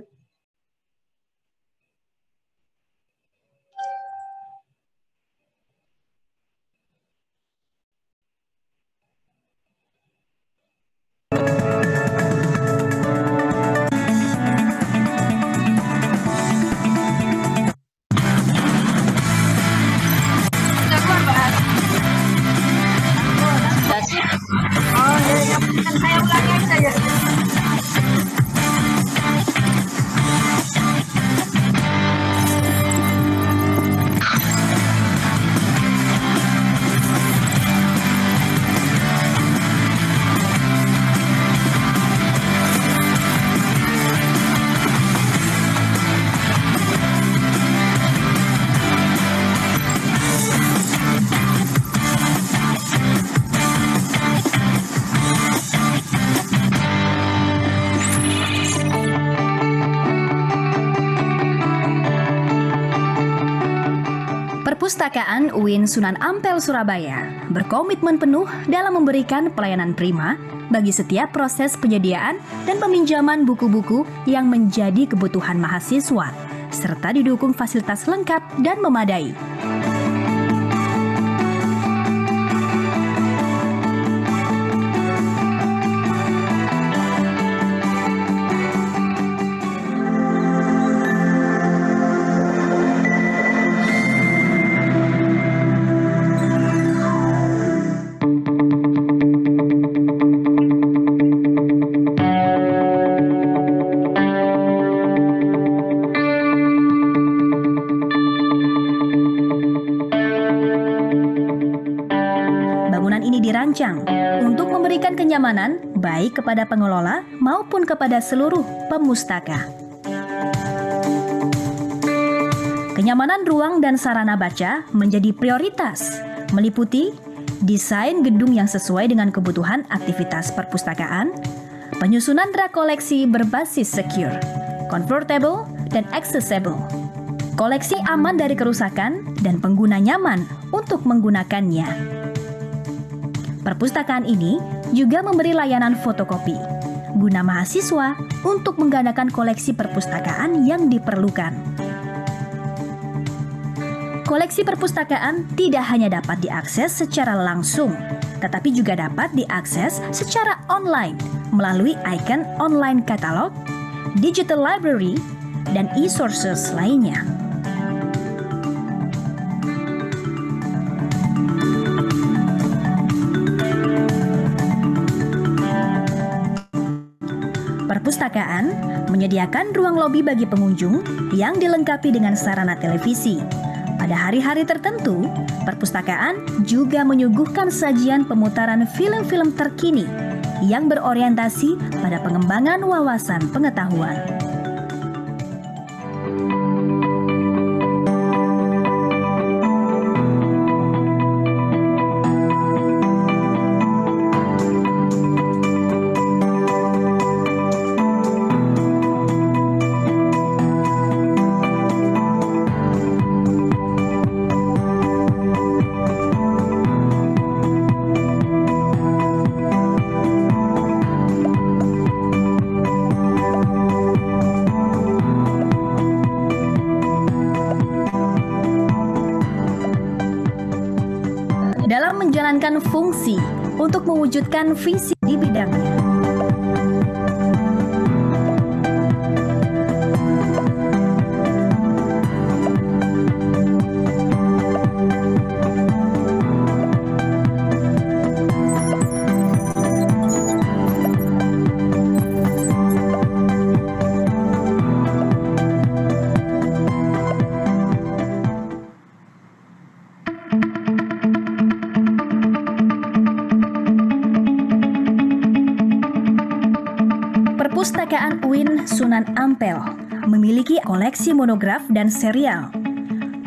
Oh ya, kan saya ulangi aja ya. Perpustakaan UIN Sunan Ampel Surabaya berkomitmen penuh dalam memberikan pelayanan prima bagi setiap proses penyediaan dan peminjaman buku-buku yang menjadi kebutuhan mahasiswa, serta didukung fasilitas lengkap dan memadai. Dirancang untuk memberikan kenyamanan baik kepada pengelola maupun kepada seluruh pemustaka. Kenyamanan ruang dan sarana baca menjadi prioritas, meliputi desain gedung yang sesuai dengan kebutuhan aktivitas perpustakaan, penyusunan rak koleksi berbasis secure, comfortable, dan accessible, koleksi aman dari kerusakan, dan pengguna nyaman untuk menggunakannya. Perpustakaan ini juga memberi layanan fotokopi guna mahasiswa untuk menggandakan koleksi perpustakaan yang diperlukan. Koleksi perpustakaan tidak hanya dapat diakses secara langsung, tetapi juga dapat diakses secara online melalui ikon online katalog, digital library, dan e-sources lainnya. Perpustakaan menyediakan ruang lobi bagi pengunjung yang dilengkapi dengan sarana televisi. Pada hari-hari tertentu, perpustakaan juga menyuguhkan sajian pemutaran film-film terkini yang berorientasi pada pengembangan wawasan pengetahuan. Dalam menjalankan fungsi untuk mewujudkan visi di bidangnya. Perpustakaan UIN Sunan Ampel memiliki koleksi monograf dan serial,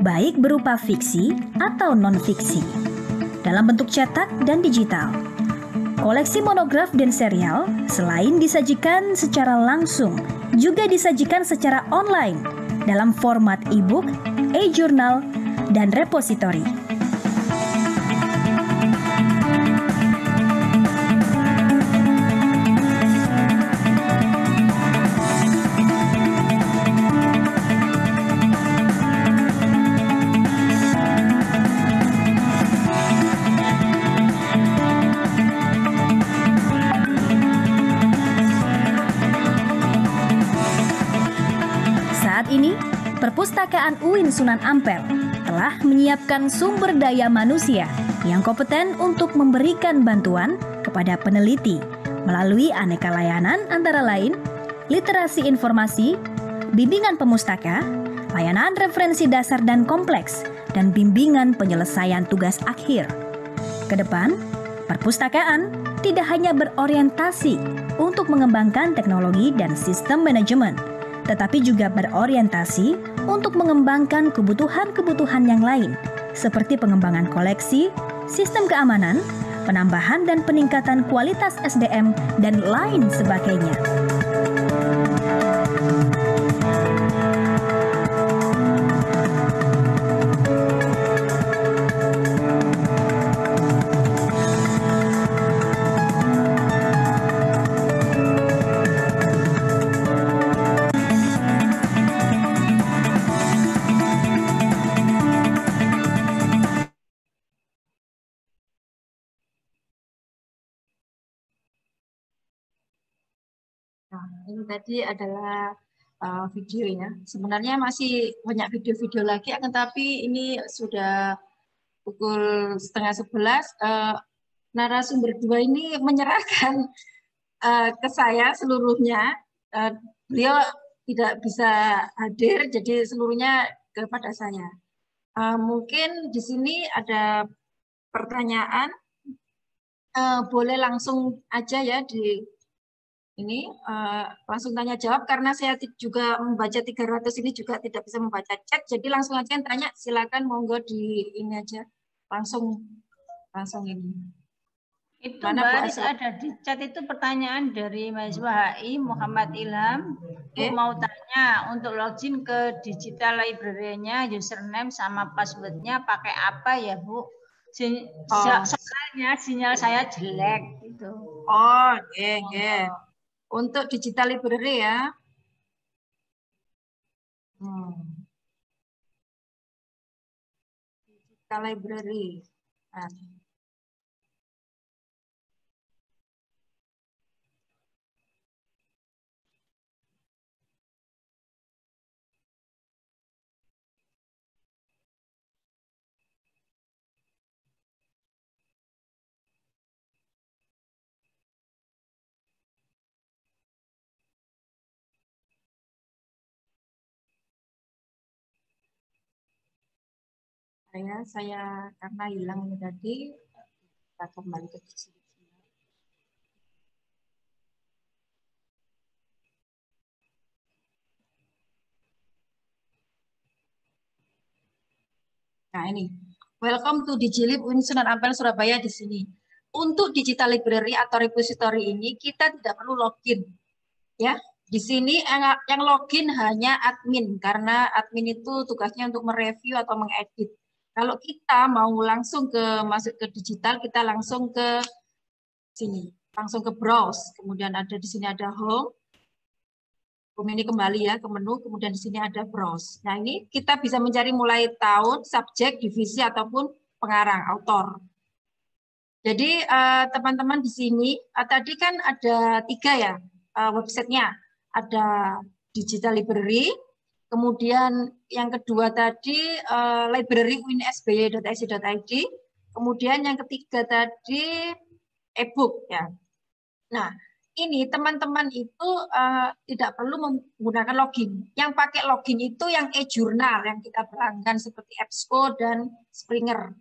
baik berupa fiksi atau non-fiksi, dalam bentuk cetak dan digital. Koleksi monograf dan serial selain disajikan secara langsung, juga disajikan secara online dalam format e-book, e-jurnal, dan repositori. Saat ini, Perpustakaan UIN Sunan Ampel telah menyiapkan sumber daya manusia yang kompeten untuk memberikan bantuan kepada peneliti melalui aneka layanan antara lain literasi informasi, bimbingan pemustaka, layanan referensi dasar dan kompleks, dan bimbingan penyelesaian tugas akhir. Kedepan, perpustakaan tidak hanya berorientasi untuk mengembangkan teknologi dan sistem manajemen, tetapi juga berorientasi untuk mengembangkan kebutuhan-kebutuhan yang lain, seperti pengembangan koleksi, sistem keamanan, penambahan dan peningkatan kualitas SDM, dan lain sebagainya. Nah, ini tadi adalah videonya. Sebenarnya masih banyak video-video lagi, akan tapi ini sudah pukul 10:30. Narasumber dua ini menyerahkan ke saya seluruhnya. Beliau tidak bisa hadir, jadi seluruhnya kepada saya. Mungkin di sini ada pertanyaan, boleh langsung aja ya di ini langsung tanya jawab, karena saya juga membaca 300 ini juga tidak bisa membaca chat, jadi langsung aja yang tanya, silakan monggo di ini aja langsung ini. Itu Mbak Aris ada di chat itu pertanyaan dari mahasiswa HI Muhammad Ilham. Mau tanya untuk login ke digital library-nya, username sama password-nya pakai apa ya Bu? Soalnya sinyal saya jelek gitu. Oh, oke. Untuk digital library ya. Digital library. Nah. Saya karena hilang ini tadi, kita kembali ke sini. Nah ini, welcome to Digilib Sunan Ampel Surabaya di sini. Untuk digital library atau repository ini kita tidak perlu login, ya. Di sini yang login hanya admin karena admin itu tugasnya untuk mereview atau mengedit. Kalau kita mau langsung masuk ke digital, kita langsung ke sini, langsung ke browse. Kemudian ada di sini ada home. Home ini kembali ya ke menu, kemudian di sini ada browse. Nah ini kita bisa mencari mulai tahun, subjek, divisi ataupun pengarang, autor. Jadi teman-teman di sini tadi kan ada 3 ya websitenya. Ada Digital Library, kemudian yang kedua tadi library uinsby.ac.id, kemudian yang ketiga tadi e-book ya. Nah, ini teman-teman itu tidak perlu menggunakan login. Yang pakai login itu yang e-jurnal yang kita pelanggan seperti EBSCO dan Springer.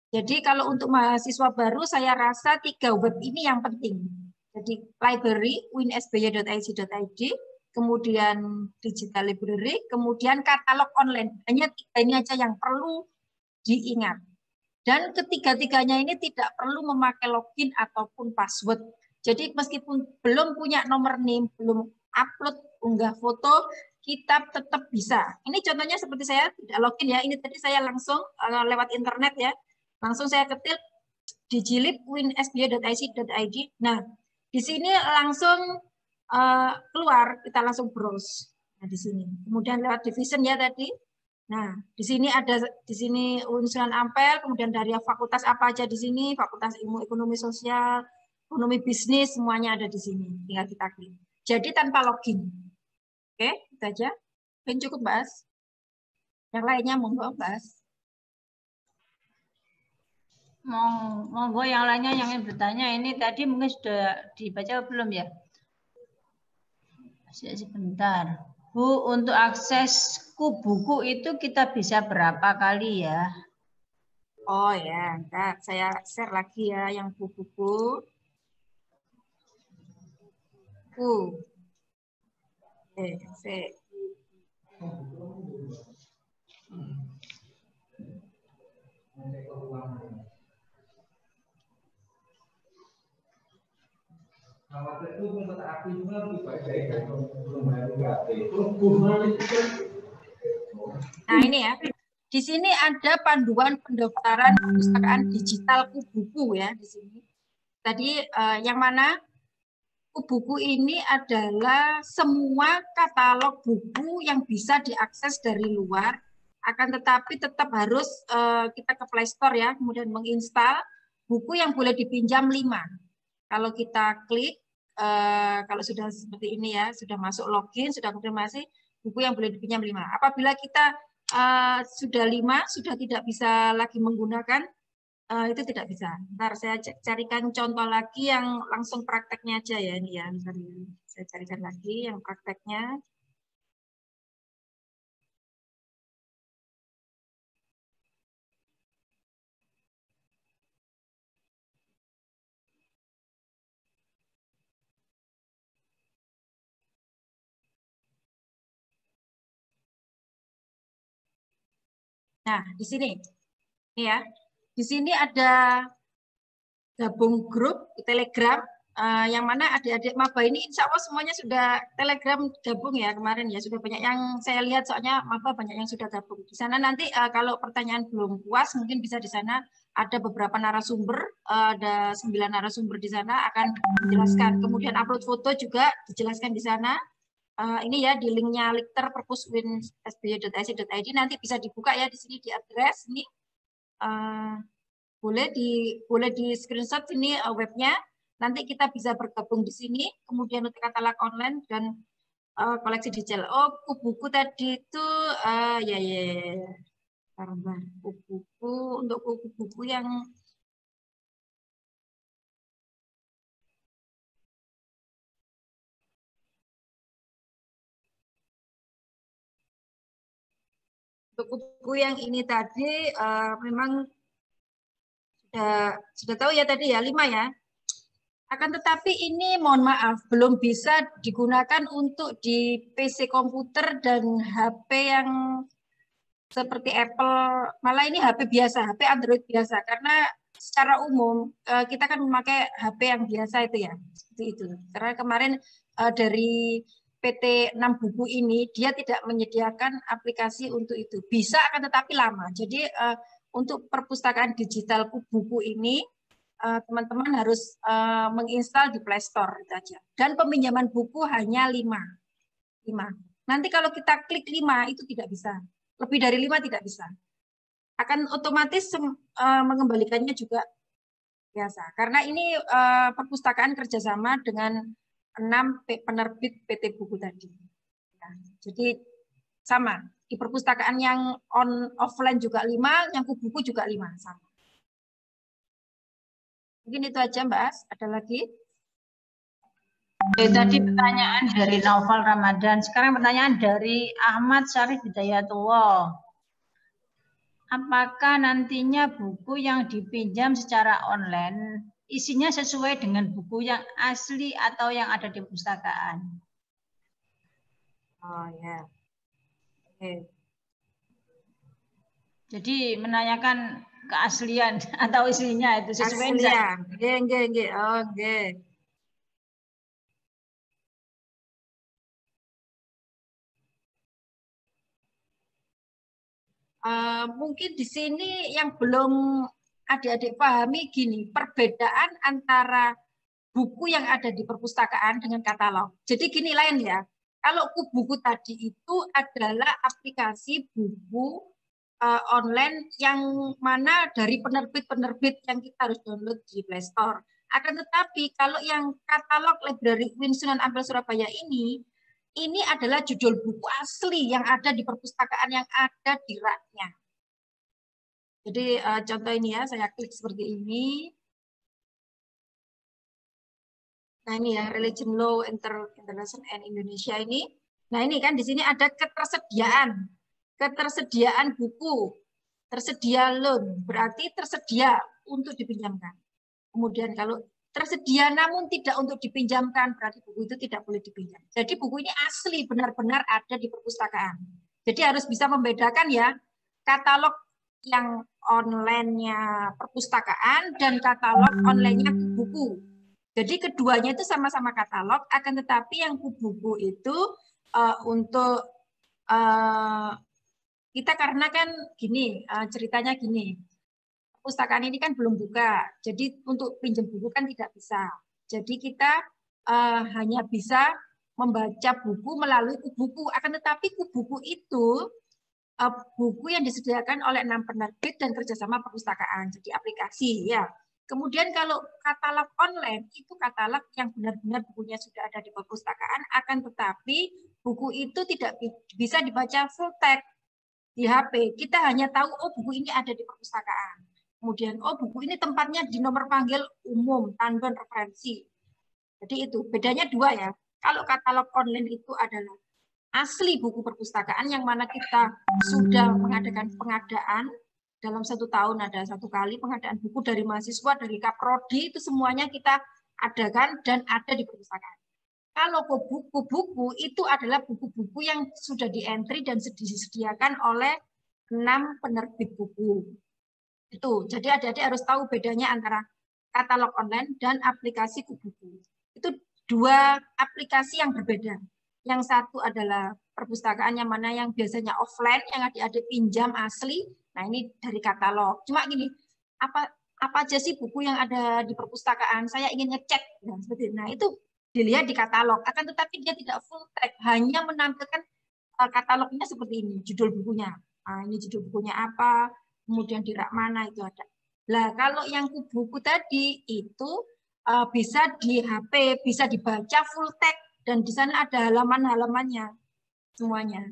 Jadi kalau untuk mahasiswa baru saya rasa 3 web ini yang penting. Jadi library uinsby.ac.id, kemudian digital library, kemudian katalog online. Hanya 3 ini aja yang perlu diingat. Dan ketiga-tiganya ini tidak perlu memakai login ataupun password. Jadi meskipun belum punya nomor NIM, belum upload unggah foto, kita tetap bisa. Ini contohnya seperti saya tidak login ya. Ini tadi saya langsung lewat internet ya. Langsung saya ketik digilib uinsby.ac.id. Nah, di sini langsung keluar, kita langsung browse. Nah, di sini. Kemudian lewat division ya tadi. Nah, di sini ada Sunan Ampel, kemudian dari fakultas apa aja di sini, Fakultas Ilmu Ekonomi Sosial, Ekonomi Bisnis, semuanya ada di sini. Tinggal kita klik. Jadi tanpa login. Oke, itu aja. Dan cukup, Mas. Yang lainnya monggo, Mas. Monggo yang lainnya yang ingin bertanya ini tadi mungkin sudah dibaca belum ya? Masih sebentar. Bu, untuk akses buku itu kita bisa berapa kali ya? Oh ya, enggak. Saya share lagi ya yang buku-buku. Saya. Nah ini ya, di sini ada panduan pendaftaran perpustakaan digital buku ya di sini. Tadi yang mana buku ini adalah semua katalog buku yang bisa diakses dari luar, akan tetapi tetap harus kita ke Play Store ya, kemudian menginstal buku yang boleh dipinjam 5. Kalau kita klik, kalau sudah seperti ini ya, sudah masuk login, sudah konfirmasi, buku yang boleh dipinjam 5. Apabila kita sudah 5, sudah tidak bisa lagi menggunakan, itu tidak bisa. Ntar saya carikan contoh lagi yang langsung prakteknya aja ya ini ya. Misalnya saya carikan lagi yang prakteknya. Nah, di sini. Ini ya. Di sini ada gabung grup Telegram yang mana adik-adik maba ini insya Allah semuanya sudah Telegram gabung ya kemarin ya, sudah banyak yang saya lihat, soalnya maba banyak yang sudah gabung di sana. Nanti kalau pertanyaan belum puas mungkin bisa di sana ada beberapa narasumber, ada 9 narasumber di sana akan menjelaskan. Kemudian upload foto juga dijelaskan di sana. Ini ya di linknya likter.perpus.uin.sby.ac.id, nanti bisa dibuka ya di sini di address ini. Boleh di screenshot ini webnya, nanti kita bisa bergabung di sini, kemudian untuk katalog online dan koleksi digital. Oh, buku tadi itu ya buku untuk buku yang buku yang ini tadi memang sudah tahu ya tadi ya 5 ya. Akan tetapi ini mohon maaf belum bisa digunakan untuk di PC komputer dan HP yang seperti Apple, malah ini HP biasa, HP Android biasa, karena secara umum kita kan memakai HP yang biasa itu ya, seperti itu. Karena kemarin dari PT 6 buku ini dia tidak menyediakan aplikasi untuk itu. Bisa akan tetapi lama. Jadi untuk perpustakaan digital buku ini teman-teman harus menginstal di Play Store itu aja. Dan peminjaman buku hanya 5. Nanti kalau kita klik 5 itu tidak bisa. Lebih dari 5 tidak bisa. Akan otomatis mengembalikannya juga biasa. Karena ini perpustakaan kerjasama dengan 6 penerbit PT Buku tadi. Ya, jadi sama. Di perpustakaan yang offline juga 5, yang buku juga 5. Sama. Mungkin itu aja Mbak As. Ada lagi? Tadi pertanyaan dari Naufal Ramadan. Sekarang pertanyaan dari Ahmad Syarif Hidayatullah. Apakah nantinya buku yang dipinjam secara online isinya sesuai dengan buku yang asli atau yang ada di perpustakaan? Oh ya. Oke. Jadi menanyakan keaslian atau isinya itu sesuai Aslian. Nggih. Oh, nggih. Mungkin di sini yang belum adik-adik pahami gini, perbedaan antara buku yang ada di perpustakaan dengan katalog. Jadi gini lain ya, kalau buku tadi itu adalah aplikasi buku online yang mana dari penerbit-penerbit yang kita harus download di Play Store. Akan tetapi kalau yang katalog library UIN Sunan Ampel Surabaya ini adalah judul buku asli yang ada di perpustakaan yang ada di raknya. Jadi contoh ini ya, saya klik seperti ini. Nah ini ya, Religion Law International and Indonesia ini. Nah ini kan di sini ada ketersediaan buku, tersedia loan, berarti tersedia untuk dipinjamkan. Kemudian kalau tersedia namun tidak untuk dipinjamkan, berarti buku itu tidak boleh dipinjam. Jadi buku ini asli benar-benar ada di perpustakaan. Jadi harus bisa membedakan ya katalog yang online-nya perpustakaan dan katalog online-nya buku. Jadi keduanya itu sama-sama katalog, akan tetapi yang buku itu untuk kita karena kan gini, ceritanya gini, perpustakaan ini kan belum buka, jadi untuk pinjam buku kan tidak bisa. Jadi kita hanya bisa membaca buku melalui buku, akan tetapi buku itu buku yang disediakan oleh 6 penerbit dan kerjasama perpustakaan, jadi aplikasi ya. Kemudian kalau katalog online itu katalog yang benar-benar bukunya sudah ada di perpustakaan, akan tetapi buku itu tidak bisa dibaca full text di HP. Kita hanya tahu oh buku ini ada di perpustakaan. Kemudian, oh buku ini tempatnya di nomor panggil umum, tanpa referensi. Jadi itu, bedanya 2 ya. Kalau katalog online itu adalah asli buku perpustakaan yang mana kita sudah mengadakan pengadaan, dalam 1 tahun ada 1 kali pengadaan buku dari mahasiswa, dari Kaprodi, itu semuanya kita adakan dan ada di perpustakaan. Kalau buku-buku itu adalah buku-buku yang sudah di-entry dan disediakan oleh 6 penerbit buku. Itu. Jadi adik-adik harus tahu bedanya antara katalog online dan aplikasi buku. Itu 2 aplikasi yang berbeda. Yang satu adalah perpustakaan yang mana yang biasanya offline, yang adik-adik pinjam asli. Nah ini dari katalog. Cuma gini, apa aja sih buku yang ada di perpustakaan? Saya ingin ngecek. Nah, seperti itu. Nah itu dilihat di katalog. Akan tetapi dia tidak full text, hanya menampilkan katalognya seperti ini, judul bukunya. Nah, ini judul bukunya apa? Kemudian di rak mana itu ada. Nah, kalau yang buku tadi itu bisa di HP, bisa dibaca full text dan di sana ada halaman-halamannya semuanya.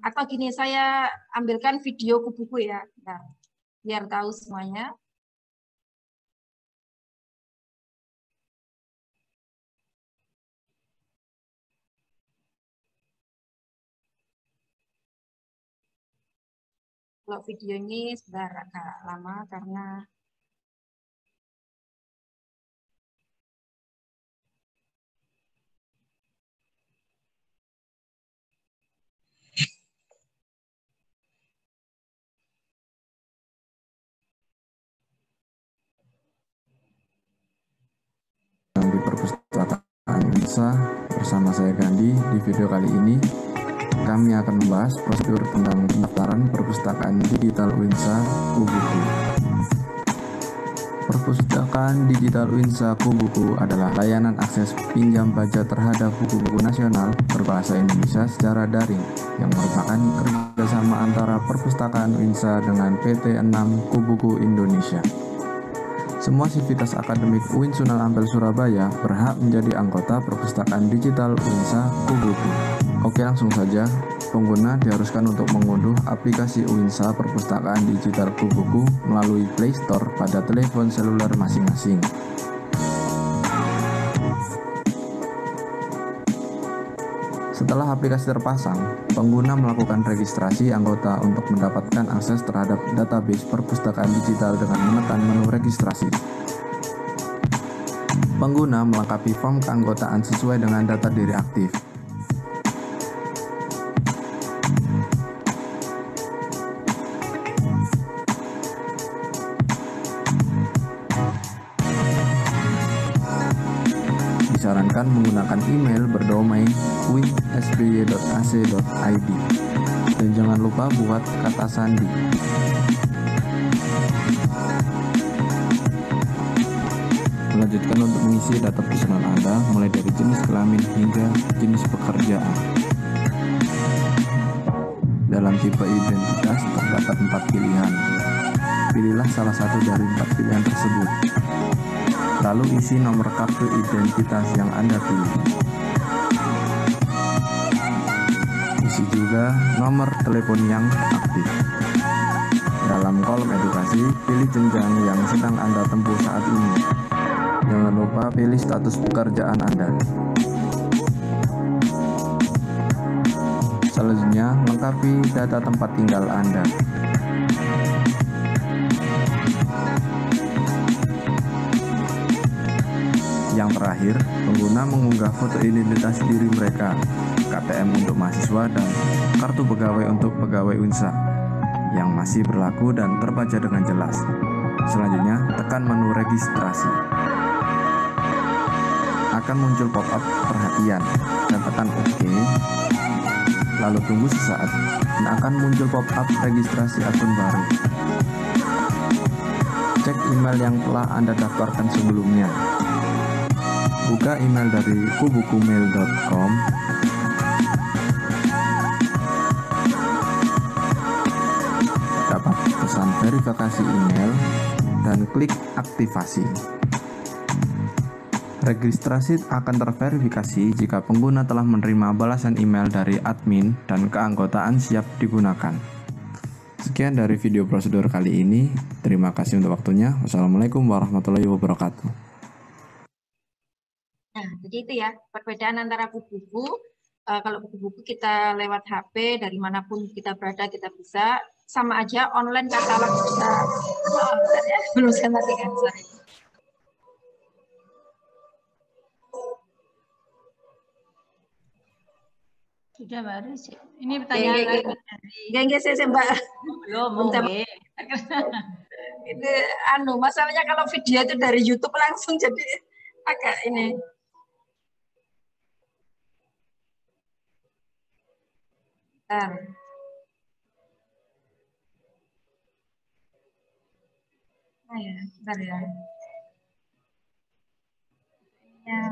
Atau gini, saya ambilkan video buku ya, nah, biar tahu semuanya. Kalau video ini sebentar agak lama karena di perpustakaan UINSA bersama saya Gandhi. Di video kali ini kami akan membahas prosedur tentang pendaftaran perpustakaan digital UINSA Kubuku. Perpustakaan digital UINSA Kubuku adalah layanan akses pinjam baca terhadap buku-buku nasional berbahasa Indonesia secara daring yang merupakan kerjasama antara perpustakaan UINSA dengan PT 6 Kubuku Indonesia. Semua sivitas akademik UIN Sunan Ampel Surabaya berhak menjadi anggota perpustakaan digital UINSA Kubuku. Oke, langsung saja. Pengguna diharuskan untuk mengunduh aplikasi UINSA Perpustakaan Digital Kubuku melalui Play Store pada telepon seluler masing-masing. Setelah aplikasi terpasang, pengguna melakukan registrasi anggota untuk mendapatkan akses terhadap database perpustakaan digital dengan menekan menu registrasi. Pengguna melengkapi form keanggotaan sesuai dengan data diri aktif. Disarankan menggunakan email berdomain uinsby.ac.id dan jangan lupa buat kata sandi. Melanjutkan untuk mengisi data personal Anda mulai dari jenis kelamin hingga jenis pekerjaan. Dalam tipe identitas terdapat 4 pilihan. Pilihlah salah satu dari 4 pilihan tersebut. Lalu isi nomor kartu identitas yang Anda pilih. Isi juga nomor telepon yang aktif. Dalam kolom edukasi, pilih jenjang yang sedang Anda tempuh saat ini. Jangan lupa pilih status pekerjaan Anda. Selanjutnya, lengkapi data tempat tinggal Anda. Yang terakhir, pengguna mengunggah foto identitas diri mereka, KTM untuk mahasiswa dan kartu pegawai untuk pegawai UINSA yang masih berlaku dan terbaca dengan jelas. Selanjutnya, tekan menu registrasi. Akan muncul pop-up perhatian dan tekan OK. Lalu tunggu sesaat dan akan muncul pop-up registrasi akun baru. Cek email yang telah Anda daftarkan sebelumnya. Buka email dari kubukumail.com. Dapat pesan verifikasi email dan klik aktivasi. Registrasi akan terverifikasi jika pengguna telah menerima balasan email dari admin dan keanggotaan siap digunakan. Sekian dari video prosedur kali ini. Terima kasih untuk waktunya. Wassalamualaikum warahmatullahi wabarakatuh. Nah, jadi itu ya perbedaan antara buku-buku. Kalau buku-buku kita lewat HP dari manapun kita berada kita bisa, sama aja online katalog kita. Belum saya matikan, sorry. Sudah baru sih. Ini pertanyaan lagi dari. Enggak saya Mbak. Belum, Itu masalahnya kalau video itu dari YouTube langsung jadi agak ini. Nah ya, bentar ya. Ya.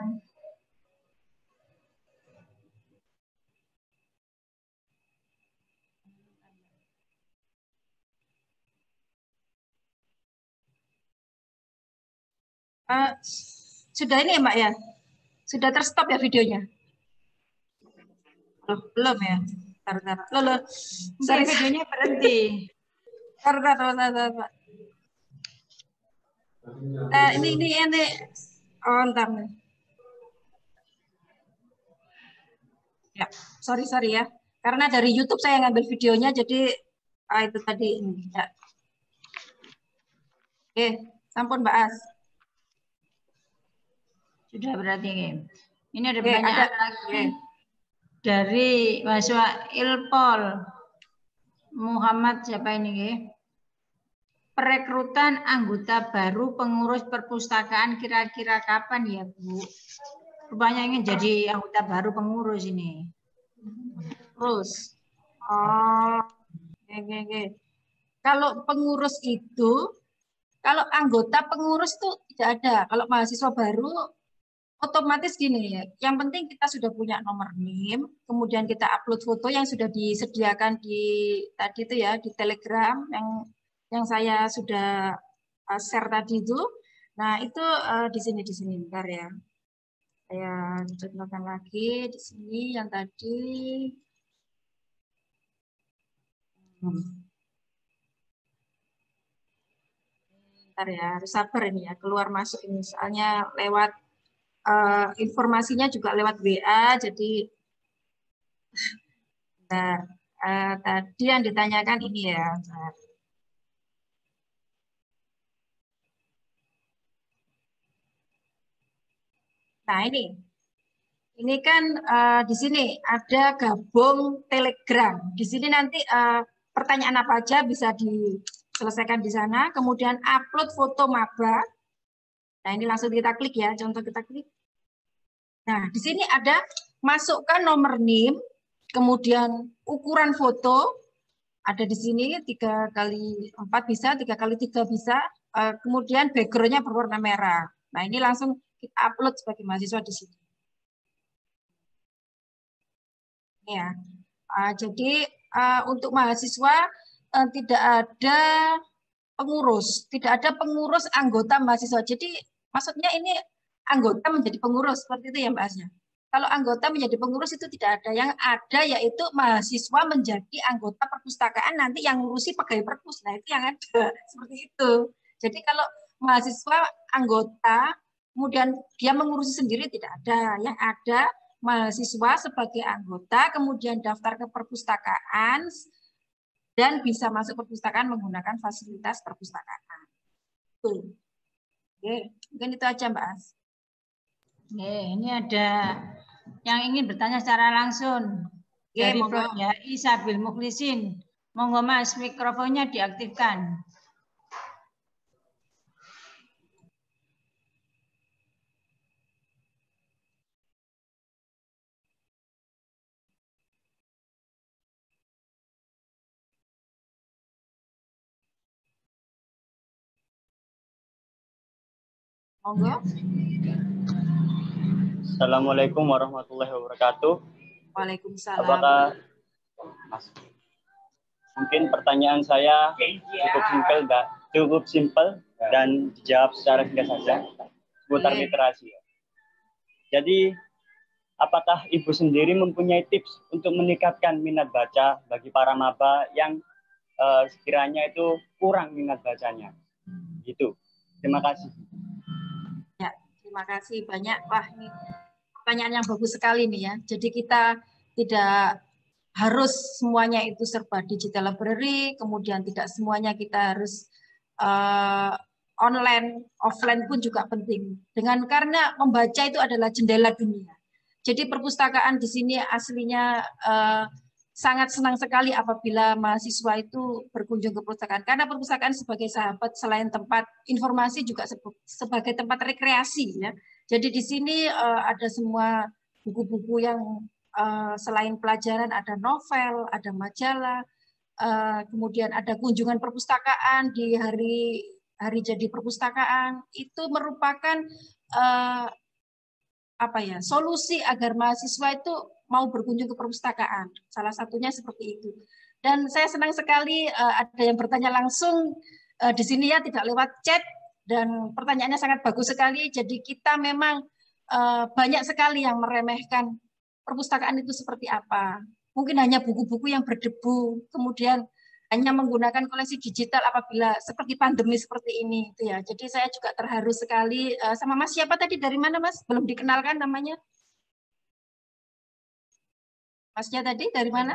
Sudah ini ya Mbak ya? Sudah terstop ya videonya? Loh, belum ya? Bentar. Loh. Sorry, videonya berhenti. Bentar. Ini. Oh, entar. Ya, sorry ya. Karena dari YouTube saya ngambil videonya, jadi Itu tadi. Ya. Oke, sampun Mbak As. Sudah berarti. Ini ada Oke, pertanyaan ada. lagi dari mahasiswa Ilpol. Muhammad siapa ini? Perekrutan anggota baru pengurus perpustakaan kira-kira kapan ya Bu? Rupanya ingin jadi anggota baru pengurus ini. Terus. Oke. Kalau pengurus itu, kalau anggota pengurus itu tidak ada. Kalau mahasiswa baru, otomatis gini ya. Yang penting kita sudah punya nomor NIM, kemudian kita upload foto yang sudah disediakan di tadi itu ya di Telegram yang saya sudah share tadi itu. Nah itu di sini bentar ya. Saya contohkan lagi di sini yang tadi. Bentar ya, harus sabar ini ya, keluar masuk ini. Soalnya lewat informasinya juga lewat WA, jadi tadi yang ditanyakan ini ya. Nah ini kan di sini ada gabung Telegram. Di sini nanti pertanyaan apa aja bisa diselesaikan di sana. Kemudian upload foto maba. Nah ini langsung kita klik ya, contoh kita klik. Nah di sini ada masukkan nomor NIM, kemudian ukuran foto. Ada di sini 3x4 bisa, 3x3 bisa. Kemudian backgroundnya berwarna merah. Nah ini langsung kita upload sebagai mahasiswa di sini. Ya, jadi untuk mahasiswa tidak ada pengurus, tidak ada pengurus anggota mahasiswa. Jadi maksudnya ini anggota menjadi pengurus seperti itu ya Mbak Asya. Kalau anggota menjadi pengurus itu tidak ada. Yang ada yaitu mahasiswa menjadi anggota perpustakaan nanti yang ngurusi pegawai perpus. Nah itu yang ada seperti itu. Jadi kalau mahasiswa anggota kemudian dia mengurusi sendiri tidak ada. Yang ada mahasiswa sebagai anggota kemudian daftar ke perpustakaan dan bisa masuk perpustakaan menggunakan fasilitas perpustakaan. Tuh. Oke, mungkin itu aja Mbak As. Ini ada yang ingin bertanya secara langsung dari Prof. Isabil Mukhlisin. Monggo Mas, mikrofonnya diaktifkan. Monggo. Assalamualaikum warahmatullahi wabarakatuh. Waalaikumsalam. Apakah Mas? Mungkin pertanyaan saya cukup simpel dan dijawab secara singkat saja seputar literasi. Jadi, apakah Ibu sendiri mempunyai tips untuk meningkatkan minat baca bagi para maba yang sekiranya itu kurang minat bacanya? Gitu. Terima kasih. Ya, terima kasih banyak. Wah, ini pertanyaan yang bagus sekali nih ya. Jadi kita tidak harus semuanya itu serba digital library, kemudian tidak semuanya kita harus online, offline pun juga penting. Karena membaca itu adalah jendela dunia. Jadi perpustakaan di sini aslinya sangat senang sekali apabila mahasiswa itu berkunjung ke perpustakaan. Karena perpustakaan sebagai sahabat selain tempat informasi juga sebagai tempat rekreasi ya. Jadi di sini ada semua buku-buku yang selain pelajaran, ada novel, ada majalah, kemudian ada kunjungan perpustakaan di hari jadi perpustakaan. Itu merupakan solusi agar mahasiswa itu mau berkunjung ke perpustakaan. Salah satunya seperti itu. Dan saya senang sekali ada yang bertanya langsung di sini ya, tidak lewat chat, dan pertanyaannya sangat bagus sekali. Jadi kita memang banyak sekali yang meremehkan perpustakaan itu seperti apa. Mungkin hanya buku-buku yang berdebu, kemudian hanya menggunakan koleksi digital apabila seperti pandemi seperti ini. Itu ya. Jadi saya juga terharu sekali sama Mas siapa tadi, dari mana Mas? Belum dikenalkan namanya. Masnya tadi dari mana?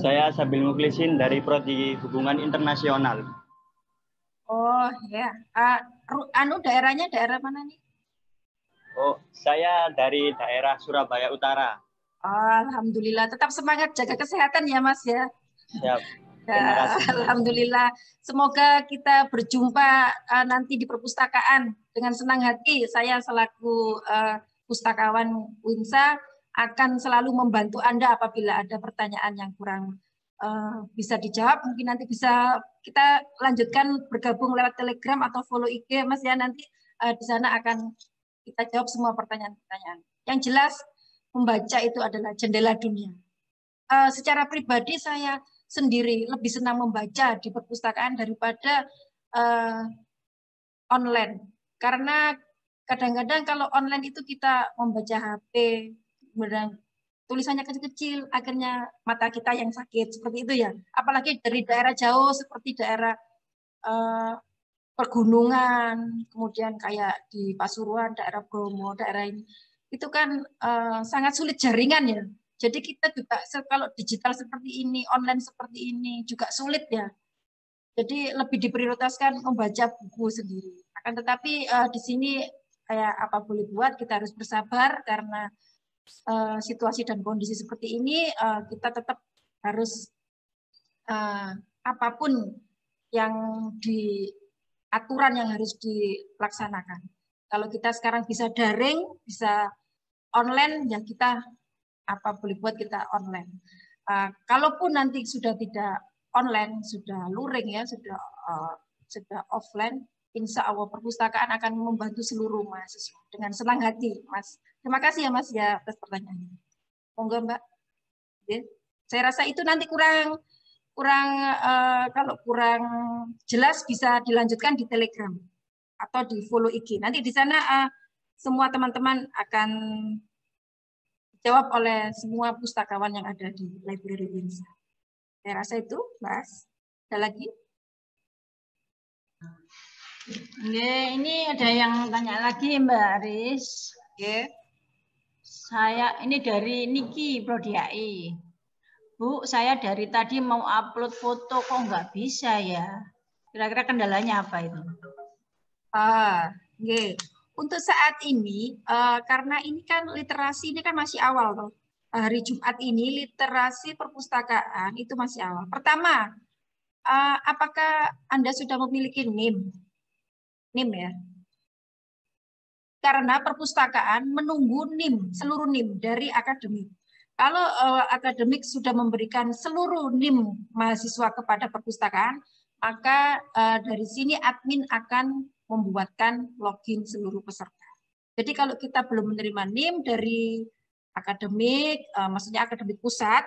Saya Sabil Muklisin dari Prodi Hubungan Internasional. Oh ya, daerahnya daerah mana nih? Oh, saya dari daerah Surabaya Utara. Alhamdulillah, tetap semangat jaga kesehatan ya Mas ya. Siap. Terima kasih. Alhamdulillah, semoga kita berjumpa nanti di perpustakaan dengan senang hati. Saya selaku pustakawan WINSA akan selalu membantu Anda apabila ada pertanyaan yang kurang bisa dijawab. Mungkin nanti bisa kita lanjutkan bergabung lewat Telegram atau follow IG Mas ya, nanti di sana akan kita jawab semua pertanyaan-pertanyaan. Yang jelas membaca itu adalah jendela dunia. Secara pribadi saya sendiri lebih senang membaca di perpustakaan daripada online, karena kadang-kadang kalau online itu kita membaca HP, kemudian tulisannya kecil-kecil, akhirnya mata kita yang sakit, seperti itu ya. Apalagi dari daerah jauh seperti daerah pergunungan, kemudian kayak di Pasuruan, daerah Bromo, daerah ini, itu kan sangat sulit jaringan ya. Jadi kita juga kalau digital seperti ini, online seperti ini juga sulit ya. Jadi lebih diprioritaskan membaca buku sendiri. Akan tetapi di sini kayak apa boleh buat, kita harus bersabar karena situasi dan kondisi seperti ini, kita tetap harus apapun yang aturan yang harus dilaksanakan. Kalau kita sekarang bisa daring, bisa online, ya kita apa boleh buat kita online. Kalaupun nanti sudah tidak online, sudah luring ya, sudah offline, insya Allah perpustakaan akan membantu seluruh mahasiswa dengan senang hati, Mas. Terima kasih ya Mas ya atas pertanyaannya. Monggo Mbak. Ya. Saya rasa itu nanti kalau kurang jelas bisa dilanjutkan di Telegram atau di follow IG. Nanti di sana semua teman-teman akan dijawab oleh semua pustakawan yang ada di Library WINSA. Saya rasa itu, Mas. Ada lagi? Ini ada yang tanya lagi Mbak Aris. Saya ini dari Niki Prodi AI. Bu, saya dari tadi mau upload foto kok nggak bisa ya. Kira-kira kendalanya apa itu? Untuk saat ini, karena ini kan literasi ini kan masih awal loh. Hari Jumat ini literasi perpustakaan itu masih awal. Pertama, apakah Anda sudah memiliki NIM? NIM ya. Karena perpustakaan menunggu NIM, seluruh NIM dari akademik. Kalau akademik sudah memberikan seluruh NIM mahasiswa kepada perpustakaan, maka dari sini admin akan membuatkan login seluruh peserta. Jadi kalau kita belum menerima NIM dari akademik, maksudnya akademik pusat,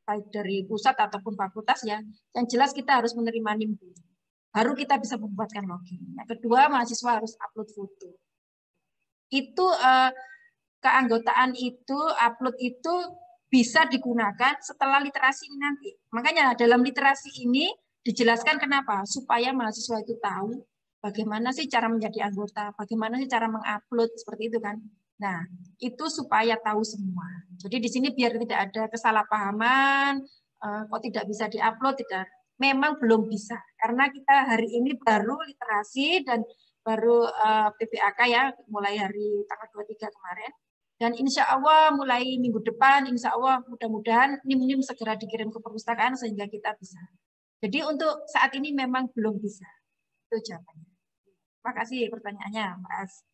baik dari pusat ataupun fakultas ya, yang jelas kita harus menerima NIM dulu. Baru kita bisa membuatkan login. Yang kedua, mahasiswa harus upload foto. Itu keanggotaan itu, upload itu bisa digunakan setelah literasi ini nanti. Makanya dalam literasi ini dijelaskan kenapa, supaya mahasiswa itu tahu bagaimana sih cara menjadi anggota, bagaimana sih cara mengupload, seperti itu kan. Nah, itu supaya tahu semua. Jadi di sini biar tidak ada kesalahpahaman, kok tidak bisa diupload, tidak. Memang belum bisa, karena kita hari ini baru literasi dan baru PPAK ya, mulai hari tanggal 23 kemarin. Dan insya Allah mulai minggu depan, insya Allah mudah-mudahan NIM-NIM segera dikirim ke perpustakaan sehingga kita bisa. Jadi untuk saat ini memang belum bisa. Itu jawabannya. Terima kasih pertanyaannya, Mas.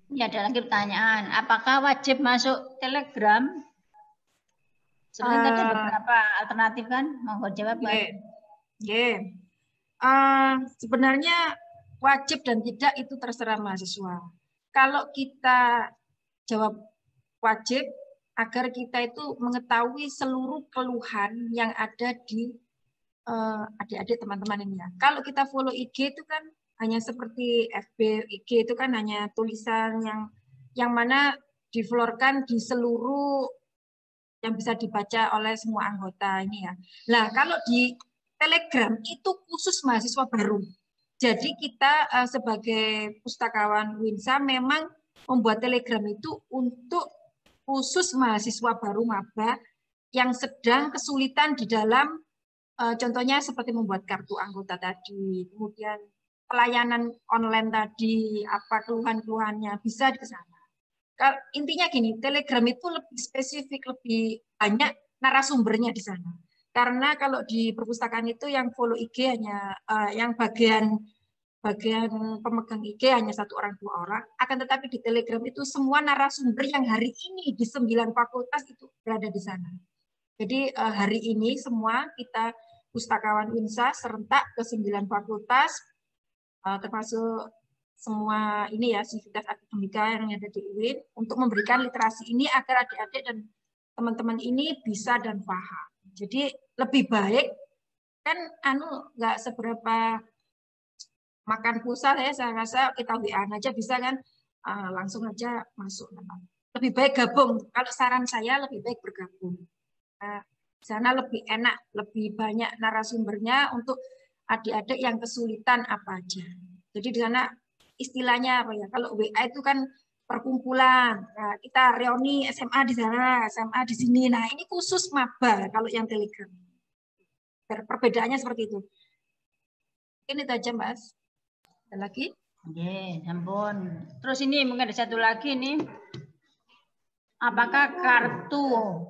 Ini ada lagi pertanyaan. Apakah wajib masuk Telegram? Sebenarnya tadi ada beberapa alternatif kan? Mau jawab Pak? Sebenarnya wajib dan tidak itu terserah mahasiswa. Kalau kita jawab wajib, agar kita itu mengetahui seluruh keluhan yang ada di adik-adik teman-teman ini ya. Kalau kita follow IG itu kan hanya seperti FB, IG itu kan hanya tulisan yang mana diflorkan di seluruh yang bisa dibaca oleh semua anggota ini ya. Nah, kalau di Telegram itu khusus mahasiswa baru. Jadi kita sebagai pustakawan WINSA memang membuat Telegram itu untuk khusus mahasiswa baru maba yang sedang kesulitan di dalam contohnya seperti membuat kartu anggota tadi, kemudian pelayanan online tadi, apa keluhan-keluhannya, bisa ke sana. Intinya gini, Telegram itu lebih spesifik, lebih banyak narasumbernya di sana. Karena kalau di perpustakaan itu yang follow IG hanya yang bagian pemegang IG hanya 1 orang 2 orang, akan tetapi di Telegram itu semua narasumber yang hari ini di 9 fakultas itu berada di sana. Jadi hari ini semua kita pustakawan UNSA serentak ke 9 fakultas, termasuk semua ini ya, sivitas akademika yang ada di UIN, untuk memberikan literasi ini agar adik-adik dan teman-teman ini bisa dan paham. Jadi lebih baik kan nggak seberapa makan pulsa ya, saya rasa kita WA aja bisa kan, langsung aja masuk. Lebih baik gabung. Kalau saran saya lebih baik bergabung. Di sana lebih enak, lebih banyak narasumbernya untuk adik-adik yang kesulitan apa aja. Jadi di sana istilahnya apa ya? Kalau WA itu kan perkumpulan, nah, kita reuni SMA di sana, SMA di sini. Nah ini khusus maba kalau yang Telegram. Perbedaannya seperti itu. Ini aja Mas. Ada lagi? Oke, ampun. Terus ini mungkin ada satu lagi nih. Apakah kartu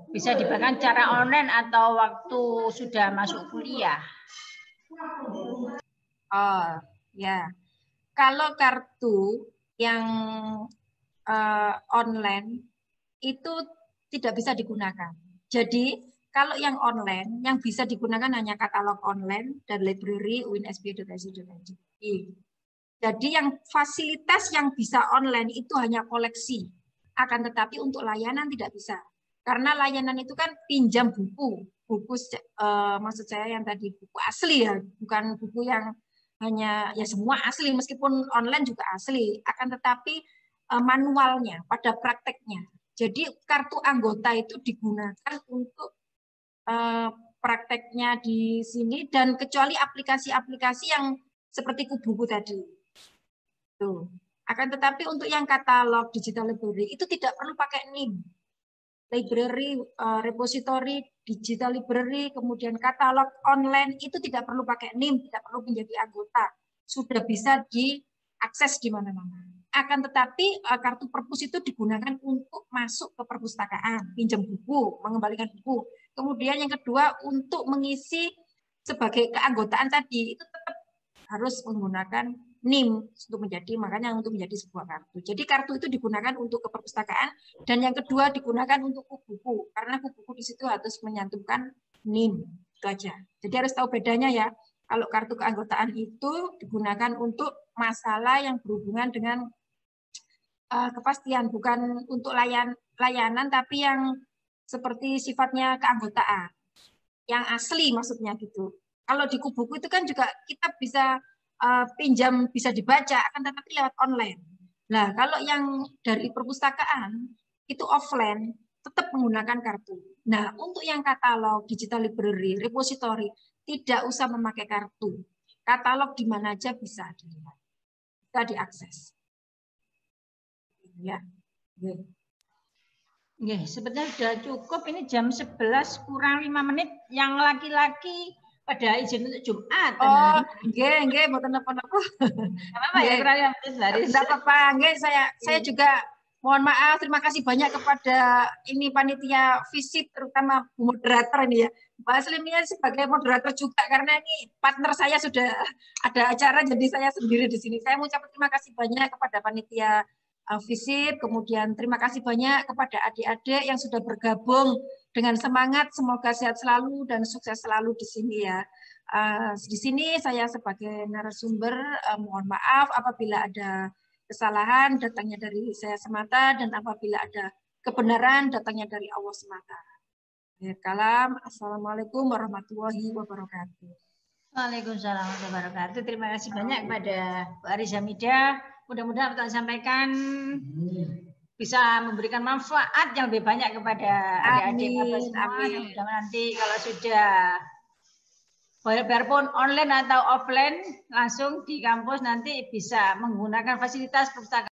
bisa dibagikan cara online atau waktu sudah masuk kuliah? Oh ya, kalau kartu yang online itu tidak bisa digunakan. Jadi kalau yang online, yang bisa digunakan hanya katalog online dan library uinsb.ac.id. Jadi yang fasilitas yang bisa online itu hanya koleksi. Akan tetapi untuk layanan tidak bisa. Karena layanan itu kan pinjam buku. Buku maksud saya yang tadi buku asli ya, bukan buku yang hanya ya semua asli, meskipun online juga asli. Akan tetapi manualnya pada prakteknya. Jadi kartu anggota itu digunakan untuk prakteknya di sini, dan kecuali aplikasi-aplikasi yang seperti Kubuku tadi. Tuh. Akan tetapi untuk yang katalog digital library itu tidak perlu pakai NIM. Library, repository, digital library, kemudian katalog online itu tidak perlu pakai NIM, tidak perlu menjadi anggota. Sudah bisa diakses di mana-mana. Akan tetapi kartu perpus itu digunakan untuk masuk ke perpustakaan, pinjam buku, mengembalikan buku. Kemudian yang kedua untuk mengisi sebagai keanggotaan tadi itu tetap harus menggunakan NIM untuk menjadi sebuah kartu. Jadi kartu itu digunakan untuk ke perpustakaan, dan yang kedua digunakan untuk Kubuku, karena Kubuku di situ harus menyantumkan NIM. Itu aja. Jadi harus tahu bedanya ya. Kalau kartu keanggotaan itu digunakan untuk masalah yang berhubungan dengan kepastian, bukan untuk layanan, tapi yang seperti sifatnya keanggotaan, yang asli maksudnya gitu. Kalau di Kubuku itu kan juga kita bisa pinjam, bisa dibaca, akan tetapi lewat online. Nah, kalau yang dari perpustakaan itu offline, tetap menggunakan kartu. Nah, untuk yang katalog, digital library, repository, tidak usah memakai kartu. Katalog di mana aja bisa dilihat, bisa diakses. Ya. Sebenarnya sudah cukup. Ini jam 11 kurang 5 menit. Yang laki-laki pada izin untuk Jumat. Oh, nggih, mboten napa-napa. Apa ya, kurang 5 menit baris. Enggak apa-apa, nggih, saya juga mohon maaf, terima kasih banyak kepada ini panitia visit, terutama moderator ini ya. Mbak Aslimia sebagai moderator juga, karena ini partner saya sudah ada acara, jadi saya sendiri di sini. Saya mengucapkan terima kasih banyak kepada panitia visit, kemudian terima kasih banyak kepada adik-adik yang sudah bergabung dengan semangat. Semoga sehat selalu dan sukses selalu di sini ya. Di sini saya sebagai narasumber mohon maaf apabila ada kesalahan datangnya dari saya semata, dan apabila ada kebenaran datangnya dari Allah semata. Kalam, assalamualaikum warahmatullahi wabarakatuh. Waalaikumsalam warahmatullahi wabarakatuh. Terima kasih banyak kepada Bu Aris Hamidah. Mudah-mudahan apa yang disampaikan bisa memberikan manfaat yang lebih banyak kepada adik-adik Bapak semua. Mudah-mudahan nanti kalau sudah biarpun online atau offline langsung di kampus nanti bisa menggunakan fasilitas perpustakaan.